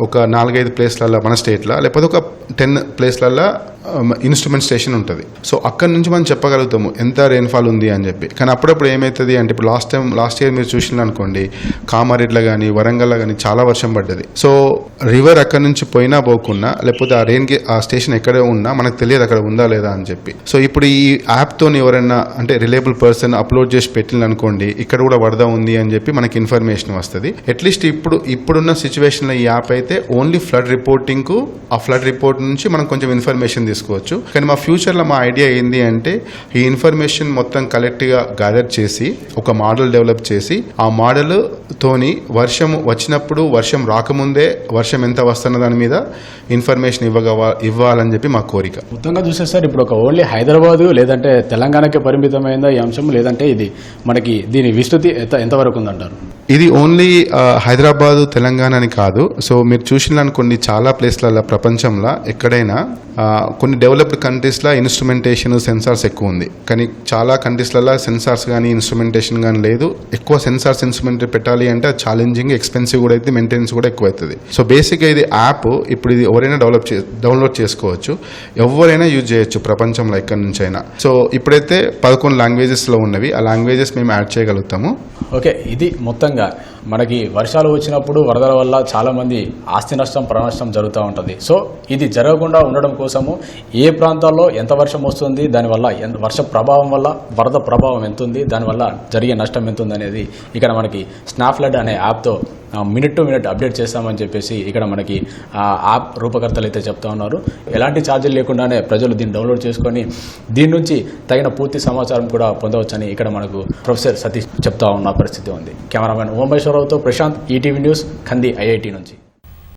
ఒక 4-5 ప్లేస్లలో మన స్టేట్లో, లేకపోతే ఒక 10 ప్లేస్లలో ఇన్స్ట్రుమెంట్ స్టేషన్ ఉంటుంది. సో అక్కడ నుంచి మనం చెప్పగలుగుతాము ఎంత రెయిన్ఫాల్ ఉంది అని చెప్పి. కానీ అప్పుడప్పుడు ఏమవుతుంది అంటే ఇప్పుడు లాస్ట్ ఇయర్ మీరు చూసిన అనుకోండి, కామారెడ్డిలో కానీ వరంగల్లో కానీ చాలా వర్షం పడ్డది. సో రివర్ అక్కడ నుంచి పోయినా పోకున్నా, లేకపోతే ఆ స్టేషన్ ఎక్కడే ఉన్నా మనకు తెలియదు అక్కడ ఉందా లేదా అని చెప్పి. సో ఇప్పుడు ఈ యాప్తో ఎవరైనా అంటే రిలయబుల్ పర్సన్ అప్లోడ్ చేసి పెట్టిన అనుకోండి, ఇక్కడ కూడా వరద ఉంది అని చెప్పి మనకి ఇన్ఫర్మేషన్ వస్తుంది. అట్లీస్ట్ ఇప్పుడున్న సిచ్యువేషన్లో ఈ యాప్ అయితే ఓన్లీ ఫ్లడ్ రిపోర్టింగ్కు, ఆ ఫ్లడ్ రిపోర్ట్ నుంచి మనం కొంచెం ఇన్ఫర్మేషన్ తీసుకోవచ్చు. కానీ మా ఫ్యూచర్లో మా ఐడియా ఏంది అంటే ఈ ఇన్ఫర్మేషన్ మొత్తం కలెక్ట్గా గ్యాదర్ చేసి ఒక మోడల్ డెవలప్ చేసి ఆ మోడల్ తోని వర్షం వచ్చినప్పుడు, వర్షం రాకముందే వర్షం ఎంత వస్తున్న దాని మీద ఇన్ఫర్మేషన్ ఇవ్వాలని చెప్పి మా కోరిక. మొత్తంగా చూస్తే సార్ ఇప్పుడు ఒక ఓన్లీ హైదరాబాదు లేదంటే తెలంగాణకే పరిమితమైందా ఈ అంశం, లేదంటే ఇది మనకి దీని విస్తృతి ఎంతవరకు ఉందంటారు? ఇది ఓన్లీ హైదరాబాదు తెలంగాణ అని కాదు. సో మీరు చూసిన అనుకోండి చాలా ప్లేస్లలో ప్రపంచంలో ఎక్కడైనా కొన్ని డెవలప్డ్ కంట్రీస్లో ఇన్స్ట్రుమెంటేషన్ సెన్సార్స్ ఎక్కువ ఉంది. కానీ చాలా కంట్రీస్లలో సెన్సార్స్ కానీ ఇన్స్ట్రుమెంటేషన్ కానీ లేదు. ఎక్కువ సెన్సార్స్ ఇన్స్ట్రుమెంట్ పెట్టాలి అంటే ఛాలెంజింగ్, ఎక్స్పెన్సివ్ కూడా అయితే, మెయింటెనెన్స్ కూడా ఎక్కువ అవుతుంది. సో బేసిక్గా ఇది యాప్ ఇప్పుడు ఇది ఎవరైనా డౌన్లోడ్ చేసుకోవచ్చు, ఎవరైనా యూజ్ చేయొచ్చు ప్రపంచంలో ఎక్కడి నుంచి అయినా. సో ఇప్పుడైతే 11 లాంగ్వేజెస్లో ఉన్నవి, ఆ లాంగ్వేజెస్ మేము యాడ్ చేయగలుగుతాము. ఓకే, ఇది మొత్తంగా మనకి వర్షాలు వచ్చినప్పుడు వరదల వల్ల చాలామంది ఆస్తి నష్టం, ప్రాణ నష్టం జరుగుతూ ఉంటుంది. సో ఇది జరగకుండా ఉండడం కోసము ఏ ప్రాంతాల్లో ఎంత వర్షం వస్తుంది, దానివల్ల వర్ష ప్రభావం వల్ల వరద ప్రభావం ఎంత ఉంది, దానివల్ల జరిగే నష్టం ఎంత ఉంది అనేది ఇక్కడ మనకి స్నాప్ఫ్లడ్ అనే యాప్తో మినిట్ టు మినిట్ అప్డేట్ చేస్తామని చెప్పేసి ఇక్కడ మనకి యాప్ రూపకర్తలు అయితే చెప్తా ఉన్నారు. ఎలాంటి ఛార్జీలు లేకుండానే ప్రజలు దీన్ని డౌన్లోడ్ చేసుకొని దీని నుంచి తగిన పూర్తి సమాచారం కూడా పొందవచ్చని ఇక్కడ మనకు ప్రొఫెసర్ సతీష్ చెప్తా ఉన్న పరిస్థితి ఉంది. కెమెరామెన్ ఓంబేశ్వరరావుతో ప్రశాంత్, ఈటీవీ న్యూస్, కంది, ఐఐటి నుంచి.